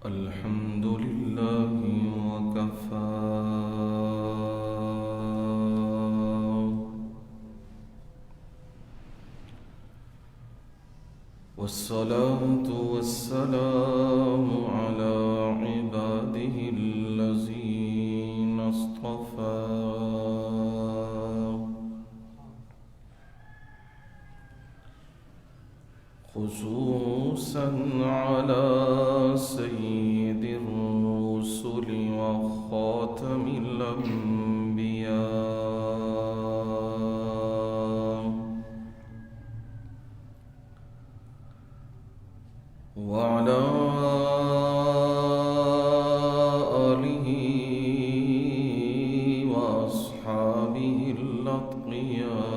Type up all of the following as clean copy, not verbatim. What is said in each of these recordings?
الحمد لله وكفى والصلاة والسلام على عباده الذين اصطفى خصوصا على سيد الرسل وخاتم الأنبياء وعلى آله وأصحابه الأتقياء.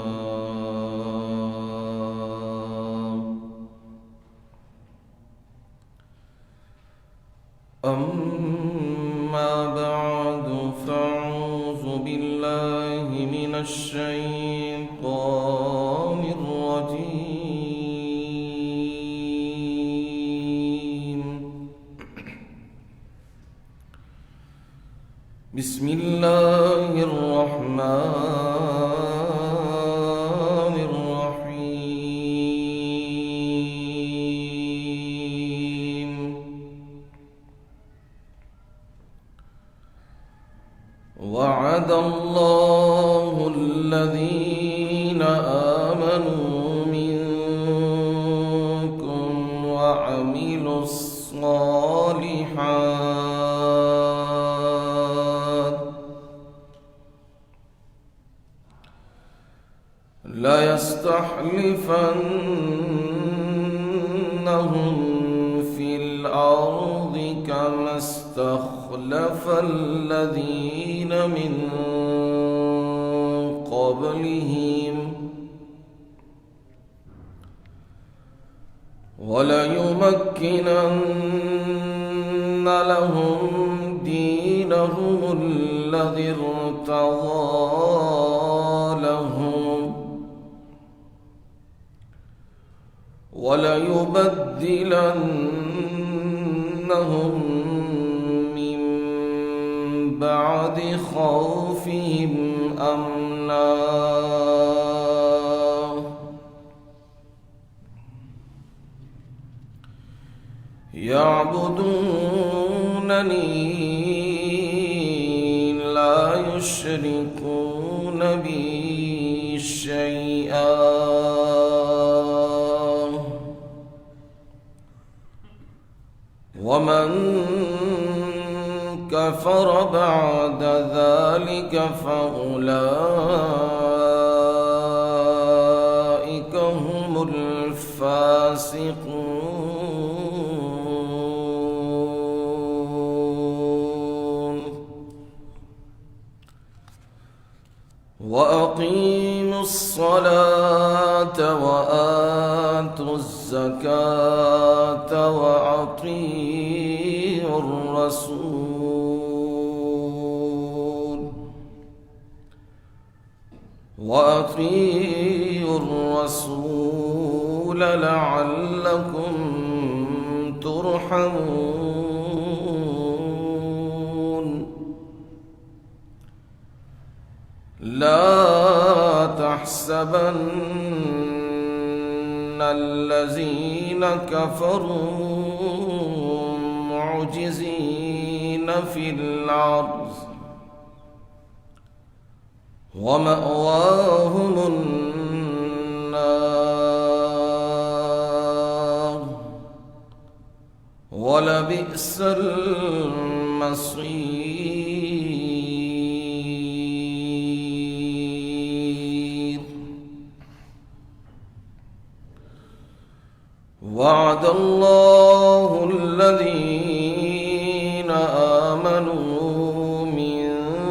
أما بعد فأعوذ بالله من الشيطان الرجيم. بسم الله الرحمن الرحيم. وعد الله الذين آمنوا منكم وعملوا الصالحات ليستخلفنهم في الأرض كما استخلف الذين من قبلهم وليمكنن لهم دينهم الذي ارتضى لهم وليبدلنهم من بعد خوفهم أمنا يعبدونني لا يشركون بي شيئا ومن كفر بعد ذلك فأولئك هم الفاسقون. وأقيموا الصلاة وآتوا الزكاة وأطيعوا الرسول لعلكم ترحمون. لا تحسبن الذين كفروا معجزين في الأرض ومأواهم النار ولبئس المصير. وعد الله الذين آمنوا منكم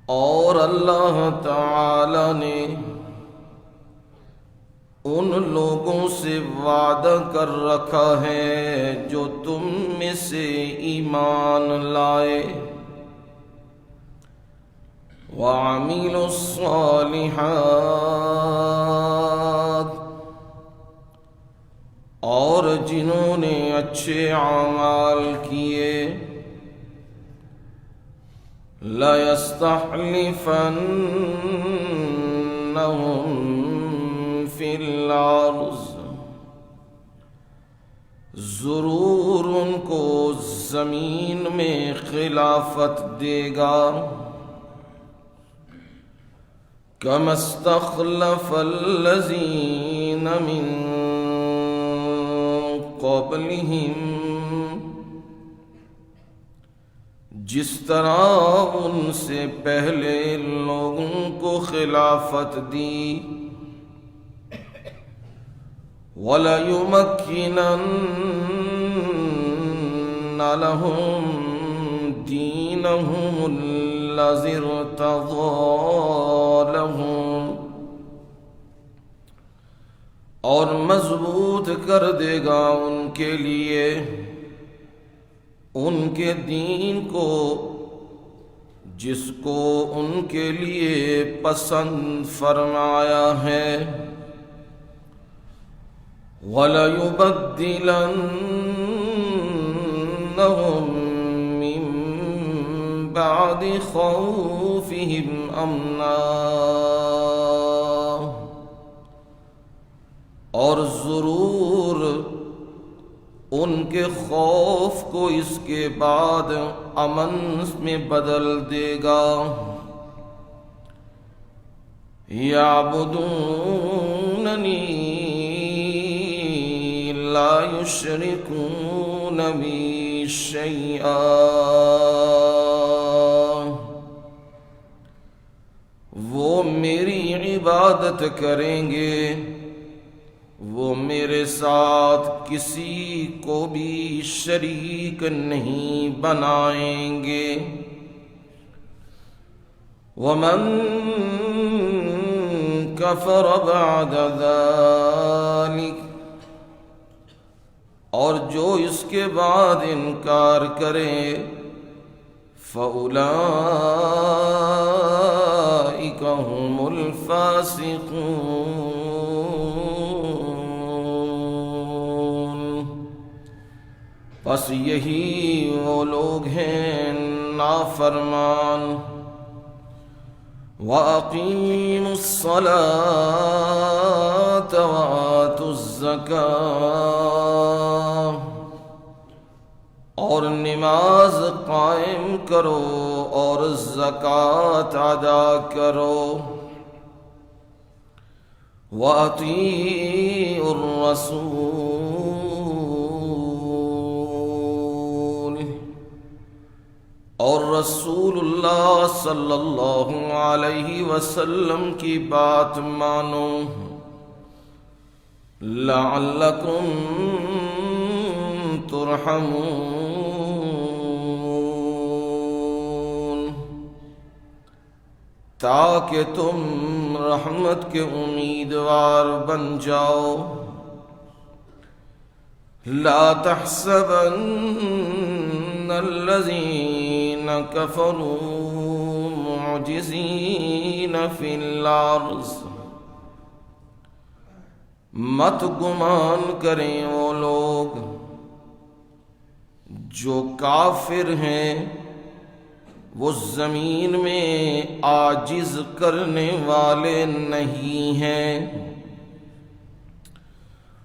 اور اللہ تعالی نے ان لوگوں سے وعدہ کر رکھا ہے جو تم میں سے ایمان لائے وعملوا الصالحات، اور جنہوں نے اچھے اعمال کیے، لَيَسْتَخْلِفَنَّهُمْ فِي الْأَرْضِ، ضرور ان کو زمین میں خلافت دے گا، كَمَا اسْتَخْلَفَ الَّذِينَ مِن قَبْلِهِمْ، جس طرح ان سے پہلے لوگوں کو خلافت دی، وَلَيُمَكِّنَنَّ لَهُمْ دِينَهُمُ الَّذِي ارْتَضَىٰ لَهُمْ، اور مضبوط کر دے گا ان کے لیے ان کے دین کو جس کو ان کے لیے پسند فرمایا ہے، وَلَيُبَدِّلَنَّهُم مِّن بَعْدِ خَوْفِهِمْ أَمْنًا، اور ضرور ان کے خوف کو اس کے بعد امن میں بدل دے گا، یعبدوننی لا یشرکون بی شیئا، وہ میری عبادت کریں گے، وہ میرے ساتھ کسی کو بھی شریک نہیں بنائیں گے، وَمَن كَفَرَ بَعْدَ ذَلِكَ، اور جو اس کے بعد انکار کرے، فَأُولَئِكَ هُمُ الْفَاسِقُونَ، پس یہی وہ لوگ ہیں نافرمان۔ وَأَقِیمُوا الصَّلَاةَ وَآتُوا الزَّکَاةَ، اور نماز قائم کرو اور زکوٰۃ ادا کرو، وَأَطِیعُوا الرَّسُولَ، اور رسول اللہ صلی اللہ علیہ وسلم کی بات مانو، لعلکم ترحمون، تاکہ تم رحمت کے امیدوار بن جاؤ۔ لا تحسبن الذین کفروا معجزین فی الارض، مت گمان کریں وہ لوگ جو کافر ہیں وہ زمین میں عاجز کرنے والے نہیں ہیں،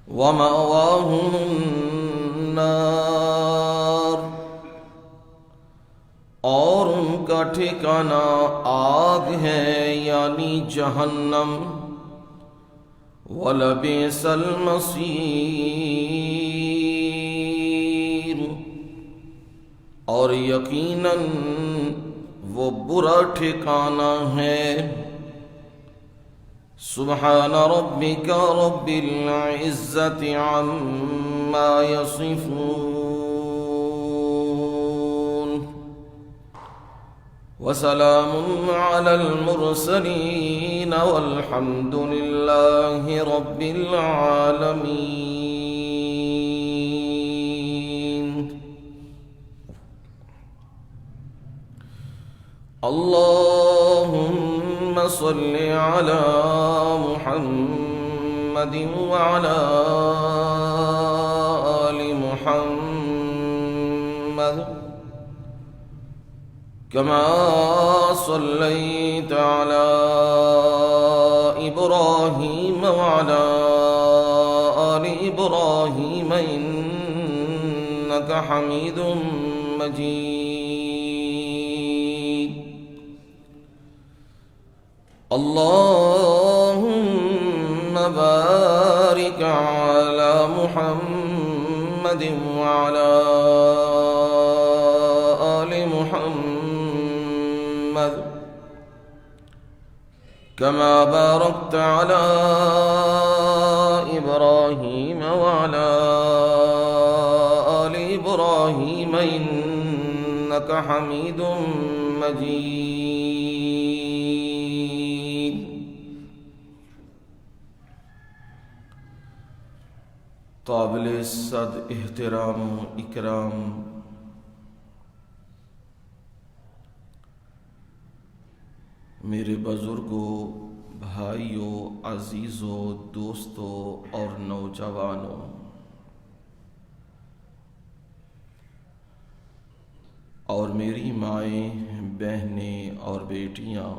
وَمَأْوَاهُمُ النَّارُ، اور ان کا ٹھکانہ آگ ہے یعنی جہنم، وَلَبِئْسَ الْمَصِيرُ، اور یقیناً وہ برا ٹھکانہ ہے۔ سبحان ربک رب العزت عما یصفون، وسلام علی المرسلین والحمد للہ رب العالمین۔ اللهم صل على محمد وعلى آل محمد كما صليت على إبراهيم وعلى آل إبراهيم إنك حميد مجيد. اللهم بارك على محمد وعلى آل محمد كما باركت على إبراهيم وعلى آل إبراهيم إنك حميد مجيد. قابل صد احترام و اکرام میرے بزرگوں، بھائیوں، عزیزوں، دوستوں اور نوجوانوں، اور میری مائیں، بہنیں اور بیٹیاں،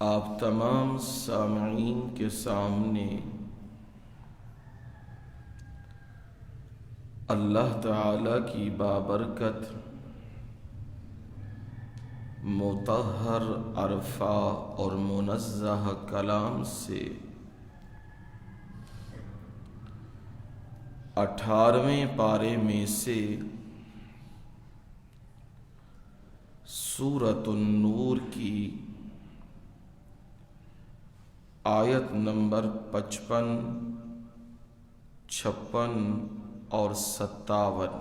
آپ تمام سامعین کے سامنے اللہ تعالی کی بابرکت مطہر، عرفہ اور منزہ کلام سے 18ویں پارے میں سے سورۃ النور کی آیت نمبر 55، 56 اور 57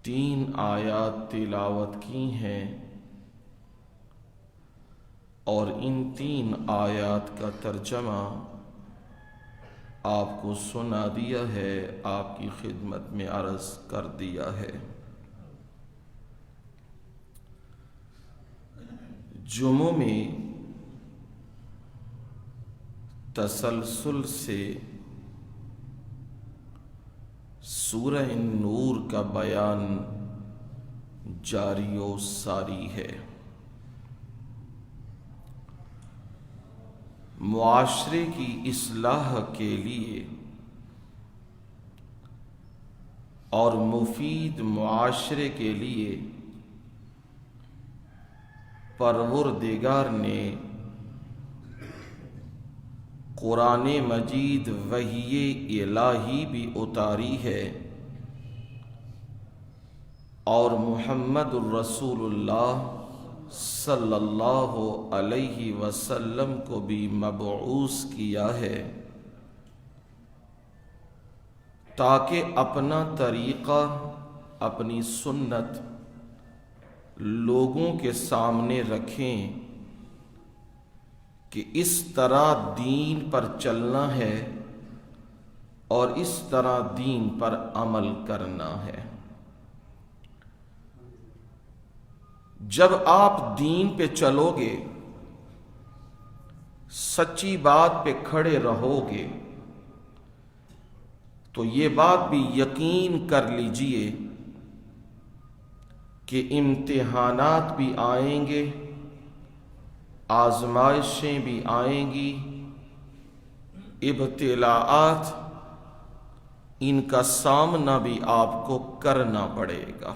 3 آیات تلاوت کی ہیں، اور ان 3 آیات کا ترجمہ آپ کو سنا دیا ہے، آپ کی خدمت میں عرض کر دیا ہے۔ جمعوں میں تسلسل سے سورہ نور کا بیان جاری و ساری ہے۔ معاشرے کی اصلاح کے لیے اور مفید معاشرے کے لیے پروردگار نے قرآن مجید وحی الہی بھی اتاری ہے، اور محمد الرسول اللہ صلی اللہ علیہ وسلم کو بھی مبعوث کیا ہے، تاکہ اپنا طریقہ، اپنی سنت لوگوں کے سامنے رکھیں کہ اس طرح دین پر چلنا ہے اور اس طرح دین پر عمل کرنا ہے۔ جب آپ دین پہ چلو گے، سچی بات پہ کھڑے رہو گے، تو یہ بات بھی یقین کر لیجئے کہ امتحانات بھی آئیں گے، آزمائشیں بھی آئیں گی، ابتلاءات، ان کا سامنا بھی آپ کو کرنا پڑے گا۔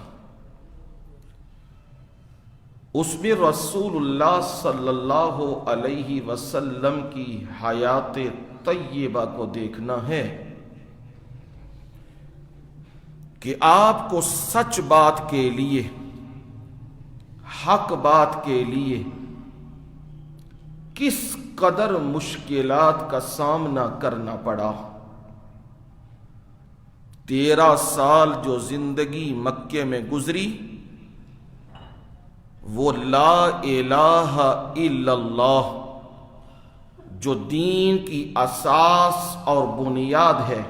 اس میں رسول اللہ صلی اللہ علیہ وسلم کی حیات طیبہ کو دیکھنا ہے کہ آپ کو سچ بات کے لیے، حق بات کے لیے کس قدر مشکلات کا سامنا کرنا پڑا۔ 13 سال جو زندگی مکے میں گزری، وہ لا الہ الا اللہ جو دین کی اساس اور بنیاد ہے،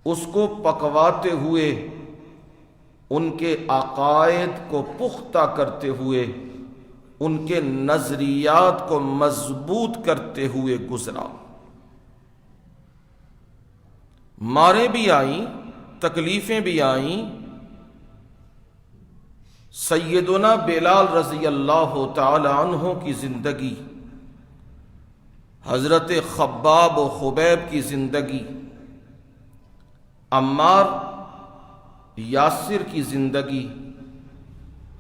اس کو پکواتے ہوئے، ان کے عقائد کو پختہ کرتے ہوئے، ان کے نظریات کو مضبوط کرتے ہوئے گزرا۔ ماریں بھی آئیں، تکلیفیں بھی آئیں۔ سیدنا بلال رضی اللہ تعالی عنہ کی زندگی، حضرت خباب و خبیب کی زندگی، عمار یاسر کی زندگی،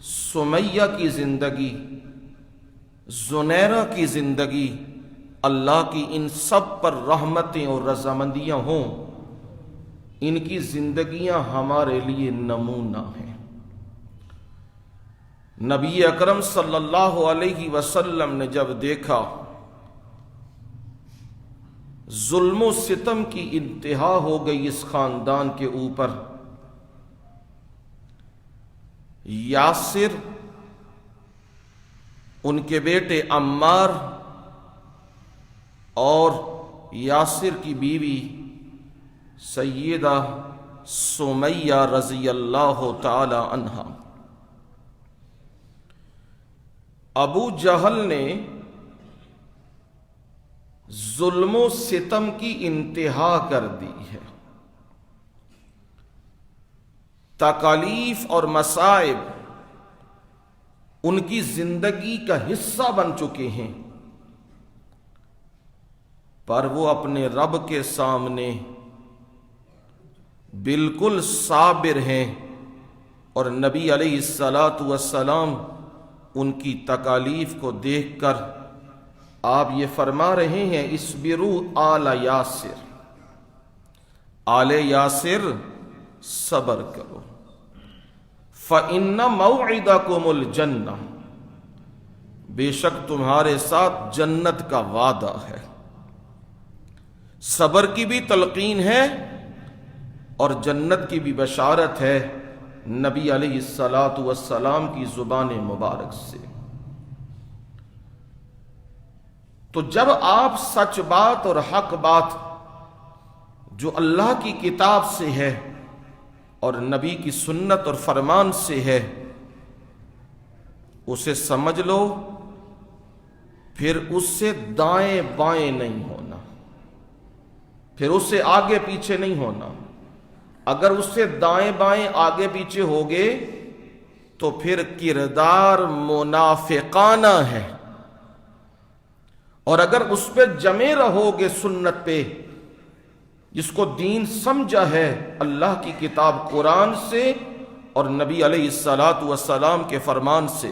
سمیہ کی زندگی، زنیرہ کی زندگی، اللہ کی ان سب پر رحمتیں اور رضامندیاں ہوں۔ ان کی زندگیاں ہمارے لیے نمونہ ہیں۔ نبی اکرم صلی اللہ علیہ وسلم نے جب دیکھا ظلم و ستم کی انتہا ہو گئی اس خاندان کے اوپر، یاسر، ان کے بیٹے عمار اور یاسر کی بیوی سیدہ سمیہ رضی اللہ تعالی عنہا، ابو جہل نے ظلم و ستم کی انتہا کر دی ہے۔ تکالیف اور مصائب ان کی زندگی کا حصہ بن چکے ہیں، پر وہ اپنے رب کے سامنے بالکل صابر ہیں، اور نبی علیہ السلام ان کی تکالیف کو دیکھ کر آپ یہ فرما رہے ہیں، اصبروا آل یاسر، آل یاسر صبر کرو، فإن موعدکم الجنہ، بے شک تمہارے ساتھ جنت کا وعدہ ہے۔ صبر کی بھی تلقین ہے اور جنت کی بھی بشارت ہے نبی علیہ السلام کی زبان مبارک سے۔ تو جب آپ سچ بات اور حق بات جو اللہ کی کتاب سے ہے اور نبی کی سنت اور فرمان سے ہے اسے سمجھ لو، پھر اس سے دائیں بائیں نہیں ہونا، پھر اس سے آگے پیچھے نہیں ہونا۔ اگر اس سے دائیں بائیں آگے پیچھے ہوگے تو پھر کردار منافقانہ ہے، اور اگر اس پہ جمے رہو گے سنت پہ، جس کو دین سمجھا ہے اللہ کی کتاب قرآن سے اور نبی علیہ السلام کے فرمان سے،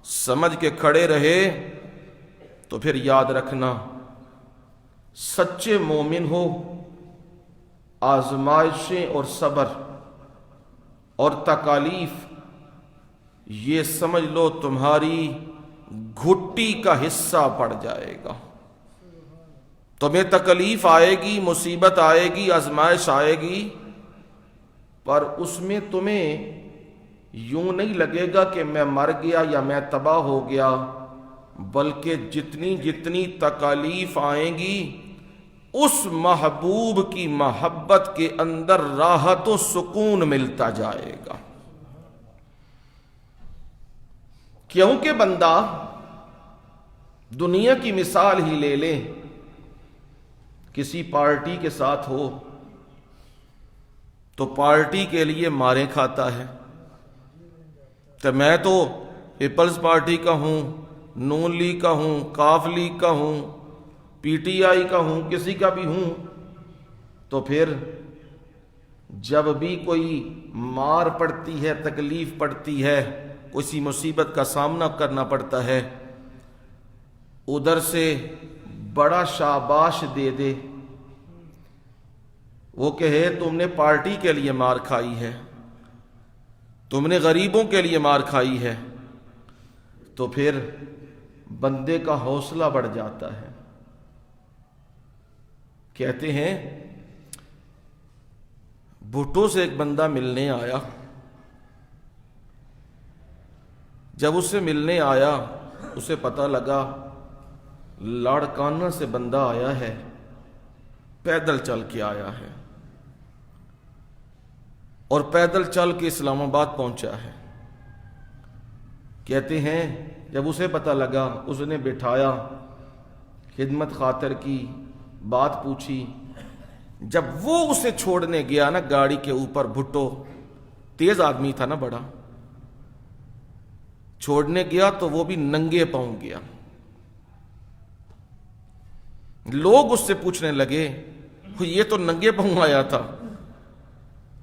سمجھ کے کھڑے رہے، تو پھر یاد رکھنا سچے مومن ہو، آزمائشیں اور صبر اور تکالیف یہ سمجھ لو تمہاری گھٹی کا حصہ پڑ جائے گا۔ تمہیں تکلیف آئے گی، مصیبت آئے گی، آزمائش آئے گی، پر اس میں تمہیں یوں نہیں لگے گا کہ میں مر گیا یا میں تباہ ہو گیا، بلکہ جتنی جتنی تکالیف آئیں گی اس محبوب کی محبت کے اندر راحت و سکون ملتا جائے گا۔ کیونکہ بندہ دنیا کی مثال ہی لے لے، کسی پارٹی کے ساتھ ہو تو پارٹی کے لیے ماریں کھاتا ہے، تو میں تو پیپلز پارٹی کا ہوں، نون لیگ کا ہوں، کاف لیگ کا ہوں، پی ٹی آئی کا ہوں، کسی کا بھی ہوں، تو پھر جب بھی کوئی مار پڑتی ہے، تکلیف پڑتی ہے، کسی مصیبت کا سامنا کرنا پڑتا ہے، ادھر سے بڑا شاباش دے دے، وہ کہے تم نے پارٹی کے لیے مار کھائی ہے، تم نے غریبوں کے لیے مار کھائی ہے، تو پھر بندے کا حوصلہ بڑھ جاتا ہے۔ کہتے ہیں بھٹو سے ایک بندہ ملنے آیا، جب اس سے ملنے آیا اسے پتہ لگا لاڑکانہ سے بندہ آیا ہے، پیدل چل کے آیا ہے، اور پیدل چل کے اسلام آباد پہنچا ہے۔ کہتے ہیں جب اسے پتہ لگا، اس نے بٹھایا، خدمت خاطر کی، بات پوچھی۔ جب وہ اسے چھوڑنے گیا نا گاڑی کے اوپر، بھٹو تیز آدمی تھا نا بڑا، چھوڑنے گیا تو وہ بھی ننگے پاؤں گیا۔ لوگ اس سے پوچھنے لگے یہ تو ننگے پاؤں آیا تھا،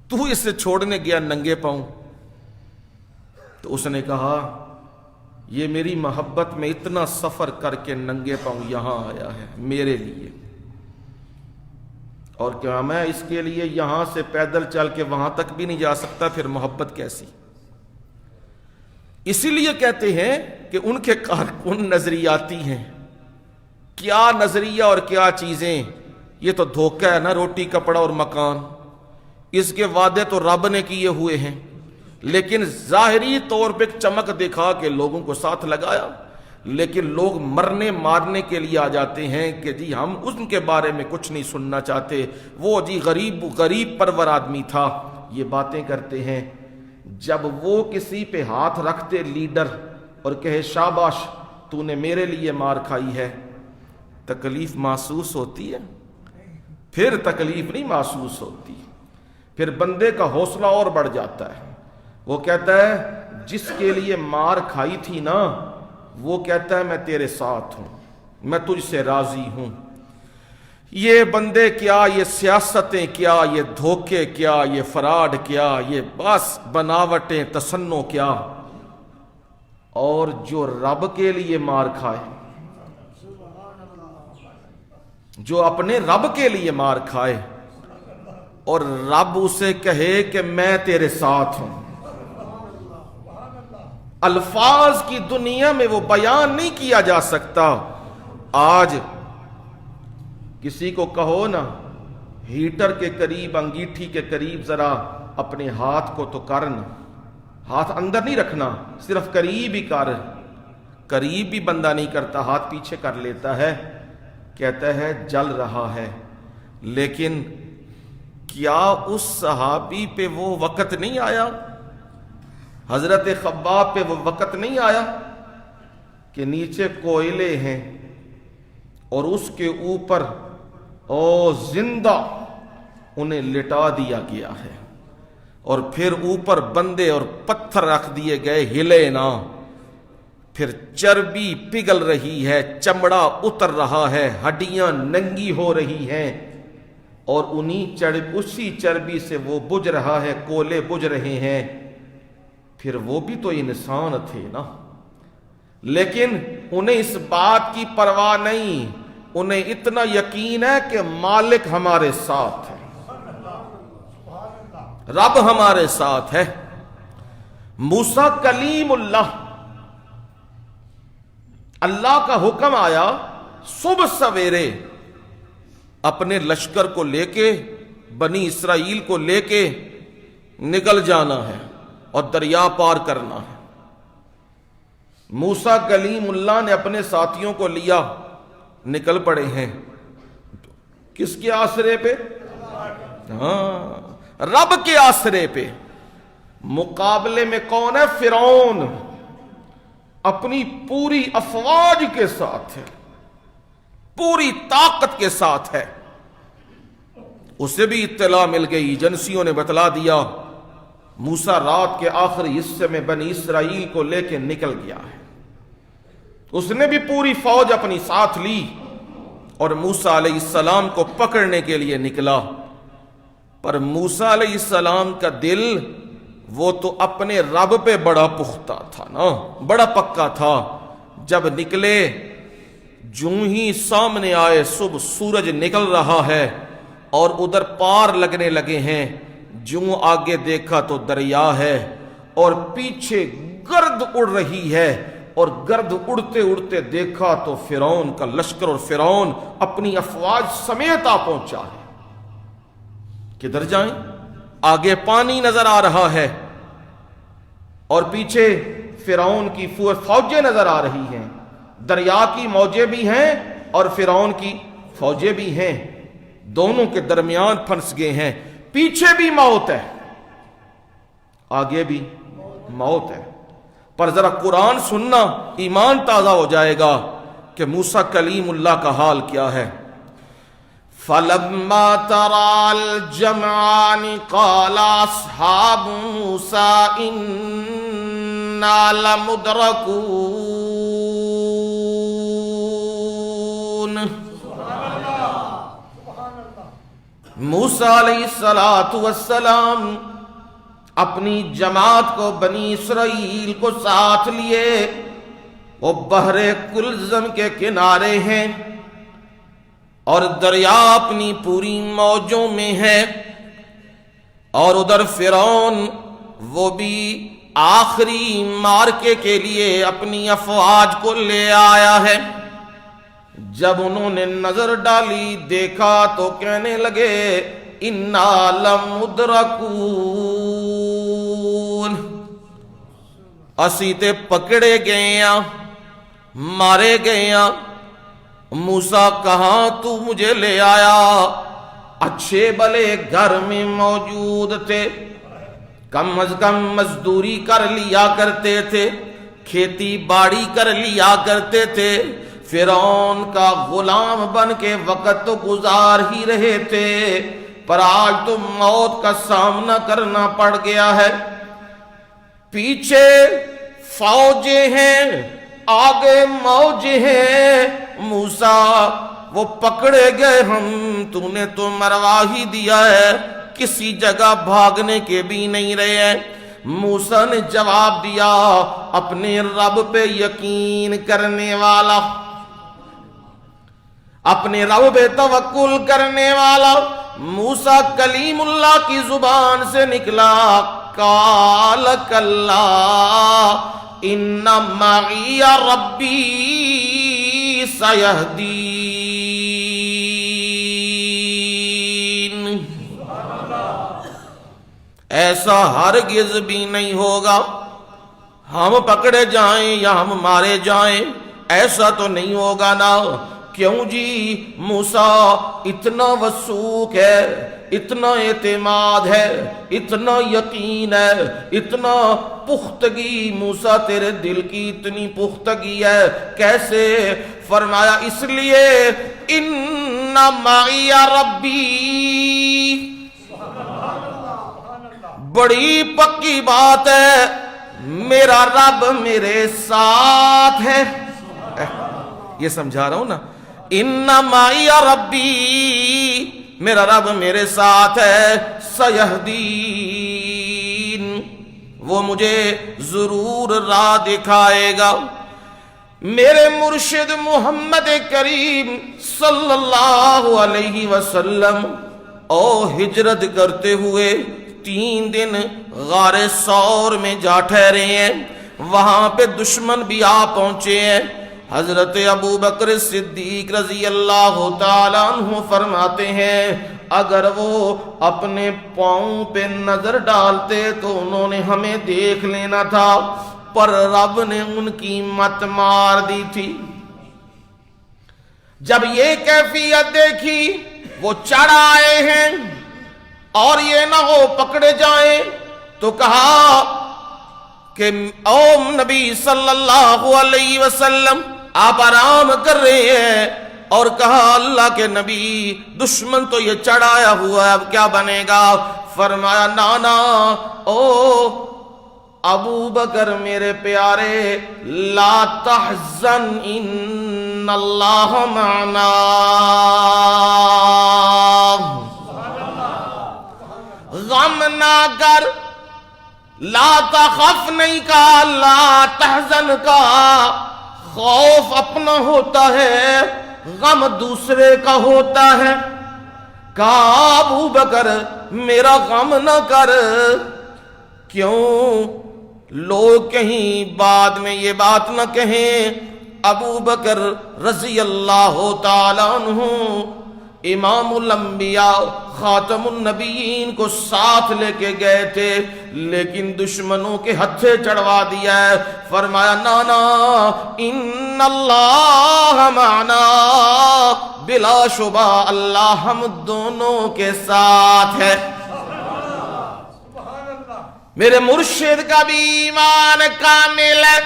تو اس سے چھوڑنے گیا ننگے پاؤں؟ تو اس نے کہا یہ میری محبت میں اتنا سفر کر کے ننگے پاؤں یہاں آیا ہے میرے لیے، اور کیا میں اس کے لیے یہاں سے پیدل چل کے وہاں تک بھی نہیں جا سکتا، پھر محبت کیسی؟ اسی لیے کہتے ہیں کہ ان کے کارکن نظریاتی ہیں۔ کیا نظریہ اور کیا چیزیں، یہ تو دھوکہ ہے نا، روٹی کپڑا اور مکان، اس کے وعدے تو رب نے کیے ہوئے ہیں، لیکن ظاہری طور پہ چمک دکھا کے لوگوں کو ساتھ لگایا، لیکن لوگ مرنے مارنے کے لیے آ جاتے ہیں کہ جی ہم ان کے بارے میں کچھ نہیں سننا چاہتے، وہ جی غریب پرور آدمی تھا، یہ باتیں کرتے ہیں۔ جب وہ کسی پہ ہاتھ رکھتے لیڈر اور کہے شاباش تو نے میرے لیے مار کھائی ہے، تکلیف محسوس ہوتی ہے؟ پھر تکلیف نہیں محسوس ہوتی، پھر بندے کا حوصلہ اور بڑھ جاتا ہے۔ وہ کہتا ہے جس کے لیے مار کھائی تھی نا، وہ کہتا ہے میں تیرے ساتھ ہوں، میں تجھ سے راضی ہوں۔ یہ بندے کیا، یہ سیاستیں کیا، یہ دھوکے کیا، یہ فراڈ کیا، یہ بس بناوٹیں تصنع کیا، اور جو رب کے لیے مار کھائے، جو اپنے رب کے لیے مار کھائے اور رب اسے کہے کہ میں تیرے ساتھ ہوں، الفاظ کی دنیا میں وہ بیان نہیں کیا جا سکتا۔ آج کسی کو کہو نا ہیٹر کے قریب، انگیٹھی کے قریب ذرا اپنے ہاتھ کو تو کرنا، ہاتھ اندر نہیں رکھنا، صرف قریب ہی کر، قریب بھی بندہ نہیں کرتا، ہاتھ پیچھے کر لیتا ہے، کہتا ہے جل رہا ہے۔ لیکن کیا اس صحابی پہ وہ وقت نہیں آیا، حضرت خباب پہ وہ وقت نہیں آیا کہ نیچے کوئلے ہیں اور اس کے اوپر زندہ انہیں لٹا دیا گیا ہے، اور پھر اوپر بندے اور پتھر رکھ دیے گئے، ہلے نہ، پھر چربی پگھل رہی ہے، چمڑا اتر رہا ہے، ہڈیاں ننگی ہو رہی ہیں، اور اسی چربی سے وہ بجھ رہا ہے، کولے بجھ رہے ہیں۔ پھر وہ بھی تو انسان تھے نا، لیکن انہیں اس بات کی پرواہ نہیں، انہیں اتنا یقین ہے کہ مالک ہمارے ساتھ ہے، رب ہمارے ساتھ ہے۔ موسیٰ کلیم اللہ، اللہ کا حکم آیا صبح سویرے اپنے لشکر کو لے کے، بنی اسرائیل کو لے کے نکل جانا ہے اور دریا پار کرنا ہے۔ موسیٰ کلیم اللہ نے اپنے ساتھیوں کو لیا، نکل پڑے ہیں، کس کے آسرے پہ؟ رب کے آسرے پہ۔ مقابلے میں کون ہے؟ فرعون اپنی پوری افواج کے ساتھ ہے، پوری طاقت کے ساتھ ہے۔ اسے بھی اطلاع مل گئی، ایجنسیوں نے بتلا دیا موسیٰ رات کے آخری حصے میں بنی اسرائیل کو لے کے نکل گیا ہے۔ اس نے بھی پوری فوج اپنی ساتھ لی اور موسیٰ علیہ السلام کو پکڑنے کے لیے نکلا، پر موسیٰ علیہ السلام کا دل وہ تو اپنے رب پہ بڑا پختہ تھا نا، بڑا پکا تھا۔ جب نکلے، جوں ہی سامنے آئے، صبح سورج نکل رہا ہے اور ادھر پار لگنے لگے ہیں، جوں آگے دیکھا تو دریا ہے اور پیچھے گرد اڑ رہی ہے، اور گرد اڑتے اڑتے دیکھا تو فرعون کا لشکر اور فرعون اپنی افواج سمیت آ پہنچا ہے۔ کدھر جائیں؟ آگے پانی نظر آ رہا ہے اور پیچھے فرعون کی فوجیں نظر آ رہی ہیں، دریا کی موجیں بھی ہیں اور فرعون کی فوجیں بھی ہیں، دونوں کے درمیان پھنس گئے ہیں، پیچھے بھی موت ہے، آگے بھی موت ہے. پر ذرا قرآن سننا ایمان تازہ ہو جائے گا کہ موسیٰ کلیم اللہ کا حال کیا ہے. فَلَمَّا تَرَى الْجَمْعَانِ قَالَ أَصْحَابُ مُوسَىٰ إِنَّا لَمُدْرَكُونَ. موسیٰ علیہ السلام اپنی جماعت کو، بنی اسرائیل کو ساتھ لیے وہ بحر کلزم کے کنارے ہیں اور دریا اپنی پوری موجوں میں ہے، اور ادھر فرعون وہ بھی آخری مارکے کے لیے اپنی افواج کو لے آیا ہے. جب انہوں نے نظر ڈالی، دیکھا تو کہنے لگے اِنَّا لَمُدْرَكُونَ، اسی تے پکڑے گئے ہیں، مارے گئے ہیں. موسیٰ کہاں تو مجھے لے آیا؟ اچھے بلے گھر میں موجود تھے، کم از کم مزدوری کر لیا کرتے تھے، کھیتی باڑی کر لیا کرتے تھے، فرعون کا غلام بن کے وقت تو گزار ہی رہے تھے، پر آج تو موت کا سامنا کرنا پڑ گیا ہے. پیچھے فوجیں ہیں، آگے موجیں ہیں. موسیٰ وہ پکڑے گئے ہم، تو نے تو مروا ہی دیا ہے، کسی جگہ بھاگنے کے بھی نہیں رہے ہیں. موسیٰ نے جواب دیا، اپنے رب پہ یقین کرنے والا، اپنے رب پہ توکل کرنے والا. موسیٰ کلیم اللہ کی زبان سے نکلا، قال کلا ان معی ربی سیہدین. ایسا ہرگز بھی نہیں ہوگا ہم پکڑے جائیں یا ہم مارے جائیں، ایسا تو نہیں ہوگا نا. کیوں جی؟ موسیٰ اتنا وثوق ہے، اتنا اعتماد ہے، اتنا یقین ہے، اتنا پختگی. موسیٰ تیرے دل کی اتنی پختگی ہے کیسے؟ فرمایا اس لیے ان معی ربی، بڑی پکی بات ہے، میرا رب میرے ساتھ ہے. یہ سمجھا رہا ہوں نا، ان معی ربی، میرا رب میرے ساتھ ہے، سیہدین، وہ مجھے ضرور راہ دکھائے گا. میرے مرشد محمد کریم صلی اللہ علیہ وسلم ہجرت کرتے ہوئے 3 دن غار ثور میں جا ٹھہرے ہیں. وہاں پہ دشمن بھی آ پہنچے ہیں. حضرت ابو بکر صدیق رضی اللہ تعالیٰ عنہ فرماتے ہیں اگر وہ اپنے پاؤں پہ نظر ڈالتے تو انہوں نے ہمیں دیکھ لینا تھا، پر رب نے ان کی مت مار دی تھی. جب یہ کیفیت دیکھی وہ چڑھ آئے ہیں اور یہ نہ ہو پکڑے جائیں، تو کہا کہ او نبی صلی اللہ علیہ وسلم آپ آرام کر رہے ہیں، اور کہا اللہ کے نبی دشمن تو یہ چڑھایا ہوا ہے، اب کیا بنے گا؟ فرمایا نانا او ابو بکر میرے پیارے، لا تحزن ان اللہ معنا، غم نہ کر، لا تخف نہیں کہا، لا تحزن کہا. خوف اپنا ہوتا ہے، غم دوسرے کا ہوتا ہے. کہا ابو بکر میرا غم نہ کر. کیوں؟ لوگ کہیں بعد میں یہ بات نہ کہیں ابو بکر رضی اللہ تعالیٰ عنہ امام الانبیاء خاتم النبیین کو ساتھ لے کے گئے تھے، لیکن دشمنوں کے ہتھے چڑھوا دیا ہے. فرمایا نانا ان اللہ معنا، بلا شبہ اللہ ہم دونوں کے ساتھ ہے. میرے مرشد کا بھی ایمان کامل ہے،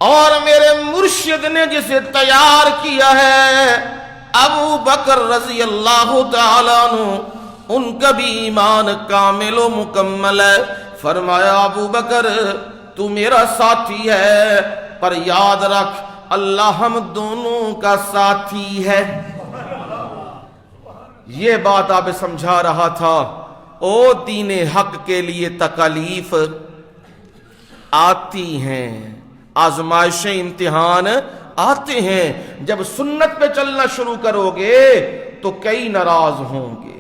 اور میرے مرشد نے جسے تیار کیا ہے ابو بکر رضی اللہ تعالیٰ عنہ، ان کا بھی ایمان کامل و مکمل ہے۔ فرمایا ابو بکر تو میرا ساتھی ہے، پر یاد رکھ اللہ ہم دونوں کا ساتھی ہے۔ یہ بات آپ سمجھا رہا تھا۔ او دین حق کے لیے تکالیف آتی ہیں، آزمائشیں امتحان آتے ہیں۔ جب سنت پہ چلنا شروع کرو گے تو کئی ناراض ہوں گے،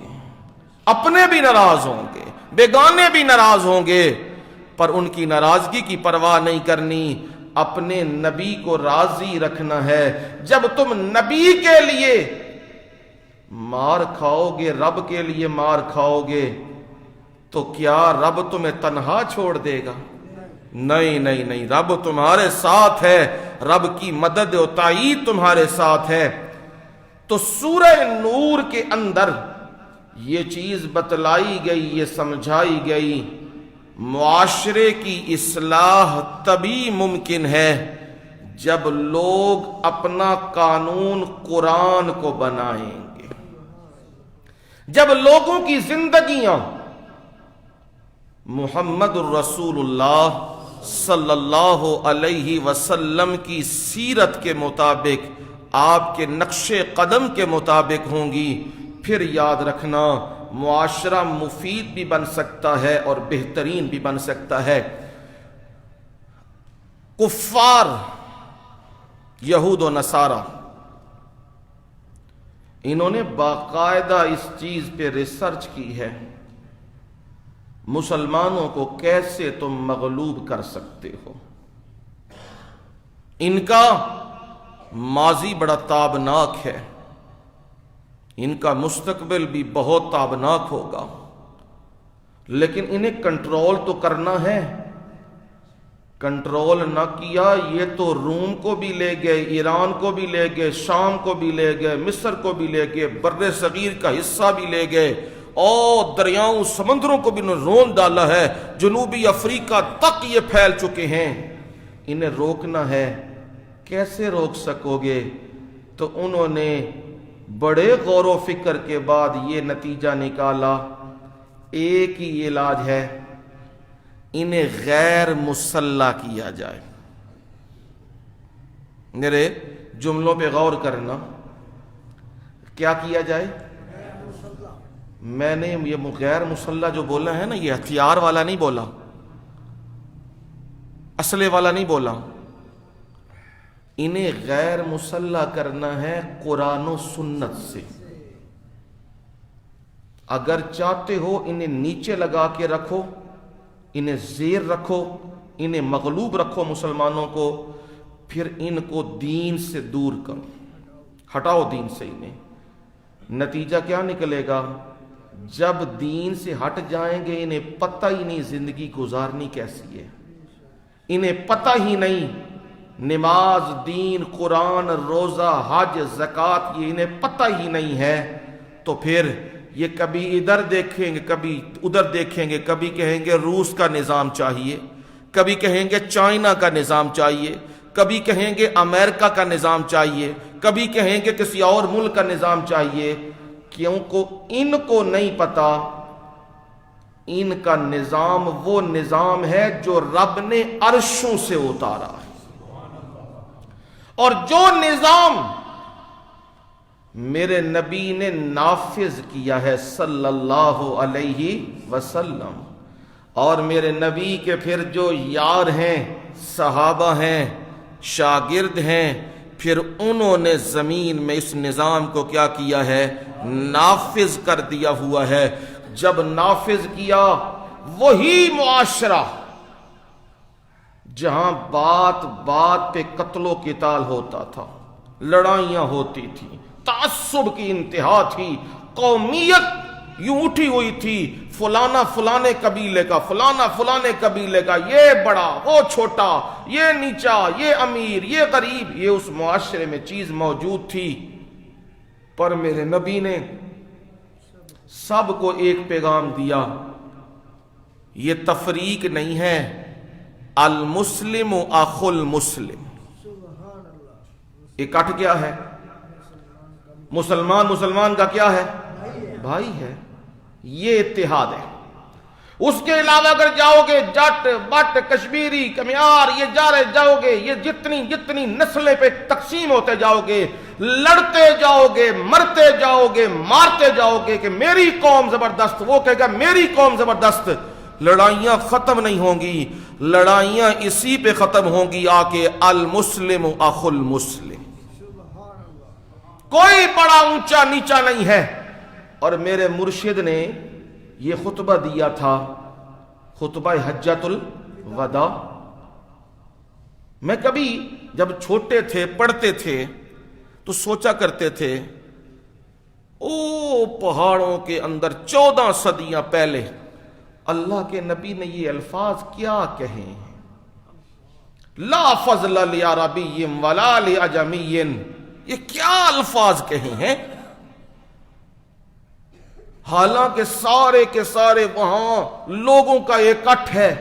اپنے بھی ناراض ہوں گے، بیگانے بھی ناراض ہوں گے، پر ان کی ناراضگی کی پرواہ نہیں کرنی، اپنے نبی کو راضی رکھنا ہے۔ جب تم نبی کے لیے مار کھاؤ گے، رب کے لیے مار کھاؤ گے، تو کیا رب تمہیں تنہا چھوڑ دے گا؟ نہیں نہیں نہیں، رب تمہارے ساتھ ہے، رب کی مدد و تائید تمہارے ساتھ ہے۔ تو سورہ نور کے اندر یہ چیز بتلائی گئی، یہ سمجھائی گئی، معاشرے کی اصلاح تبھی ممکن ہے جب لوگ اپنا قانون قرآن کو بنائیں گے، جب لوگوں کی زندگیاں محمد الرسول اللہ صلی اللہ علیہ وسلم کی سیرت کے مطابق، آپ کے نقش قدم کے مطابق ہوں گی، پھر یاد رکھنا معاشرہ مفید بھی بن سکتا ہے اور بہترین بھی بن سکتا ہے۔ کفار یہود و نصارہ، انہوں نے باقاعدہ اس چیز پہ ریسرچ کی ہے، مسلمانوں کو کیسے تم مغلوب کر سکتے ہو۔ ان کا ماضی بڑا تابناک ہے، ان کا مستقبل بھی بہت تابناک ہوگا، لیکن انہیں کنٹرول تو کرنا ہے۔ کنٹرول نہ کیا یہ تو روم کو بھی لے گئے، ایران کو بھی لے گئے، شام کو بھی لے گئے، مصر کو بھی لے گئے، بر صغیر کا حصہ بھی لے گئے، اور دریاؤں سمندروں کو بھی انہوں نے رون ڈالا ہے، جنوبی افریقہ تک یہ پھیل چکے ہیں۔ انہیں روکنا ہے، کیسے روک سکو گے؟ تو انہوں نے بڑے غور و فکر کے بعد یہ نتیجہ نکالا، ایک ہی علاج ہے، انہیں غیر مسلح کیا جائے۔ میرے جملوں پہ غور کرنا، کیا کیا جائے؟ میں نے یہ غیر مسلح جو بولا ہے نا، یہ ہتھیار والا نہیں بولا، اسلحے والا نہیں بولا، انہیں غیر مسلح کرنا ہے قرآن و سنت سے۔ اگر چاہتے ہو انہیں نیچے لگا کے رکھو، انہیں زیر رکھو، انہیں مغلوب رکھو مسلمانوں کو، پھر ان کو دین سے دور کرو، ہٹاؤ دین سے انہیں۔ نتیجہ کیا نکلے گا؟ جب دین سے ہٹ جائیں گے انہیں پتہ ہی نہیں زندگی گزارنی کیسی ہے، انہیں پتہ ہی نہیں نماز، دین، قرآن، روزہ، حج، زکوٰۃ، یہ انہیں پتہ ہی نہیں ہے۔ تو پھر یہ کبھی ادھر دیکھیں گے، کبھی ادھر دیکھیں گے، کبھی کہیں گے روس کا نظام چاہیے، کبھی کہیں گے چائنا کا نظام چاہیے، کبھی کہیں گے امریکہ کا نظام چاہیے، کبھی کہیں گے کسی اور ملک کا نظام چاہیے، کیونکہ ان کو نہیں پتا ان کا نظام وہ نظام ہے جو رب نے عرشوں سے اتارا ہے، اور جو نظام میرے نبی نے نافذ کیا ہے صلی اللہ علیہ وسلم، اور میرے نبی کے پھر جو یار ہیں، صحابہ ہیں، شاگرد ہیں، پھر انہوں نے زمین میں اس نظام کو کیا کیا ہے؟ نافذ کر دیا ہوا ہے۔ جب نافذ کیا، وہی معاشرہ جہاں بات بات پہ قتل و قتال ہوتا تھا، لڑائیاں ہوتی تھیں، تعصب کی انتہا تھی، قومیت یوں اٹھی ہوئی تھی، فلانا فلانے قبیلے کا، فلانا فلانے قبیلے کا، یہ بڑا وہ چھوٹا، یہ نیچا، یہ امیر، یہ غریب، یہ اس معاشرے میں چیز موجود تھی۔ پر میرے نبی نے سب کو ایک پیغام دیا، یہ تفریق نہیں ہے، المسلم اخو المسلم، اکٹھ کیا ہے؟ مسلمان مسلمان کا کیا ہے؟ بھائی ہے، یہ اتحاد ہے۔ اس کے علاوہ اگر جاؤ گے جٹ بٹ کشمیری کمیار، یہ جاؤ گے، یہ جتنی نسلیں پہ تقسیم ہوتے جاؤ گے، لڑتے جاؤ گے، مرتے جاؤ گے، مارتے جاؤ گے کہ میری قوم زبردست، وہ کہے گا میری قوم زبردست، لڑائیاں ختم نہیں ہوں گی، لڑائیاں اسی پہ ختم ہوں گی آ کے المسلم اخو المسلم۔ کوئی بڑا اونچا نیچا نہیں ہے۔ اور میرے مرشد نے یہ خطبہ دیا تھا، خطبہ حجۃ الوداع۔ میں کبھی جب چھوٹے تھے پڑھتے تھے تو سوچا کرتے تھے او پہاڑوں کے اندر 14 صدیاں پہلے اللہ کے نبی نے یہ الفاظ کیا کہے ہیں، لا فضل لعربی ولا لعجمی، یہ کیا الفاظ کہے ہیں؟ حالانکہ سارے کے سارے وہاں لوگوں کا اکٹھ ہے،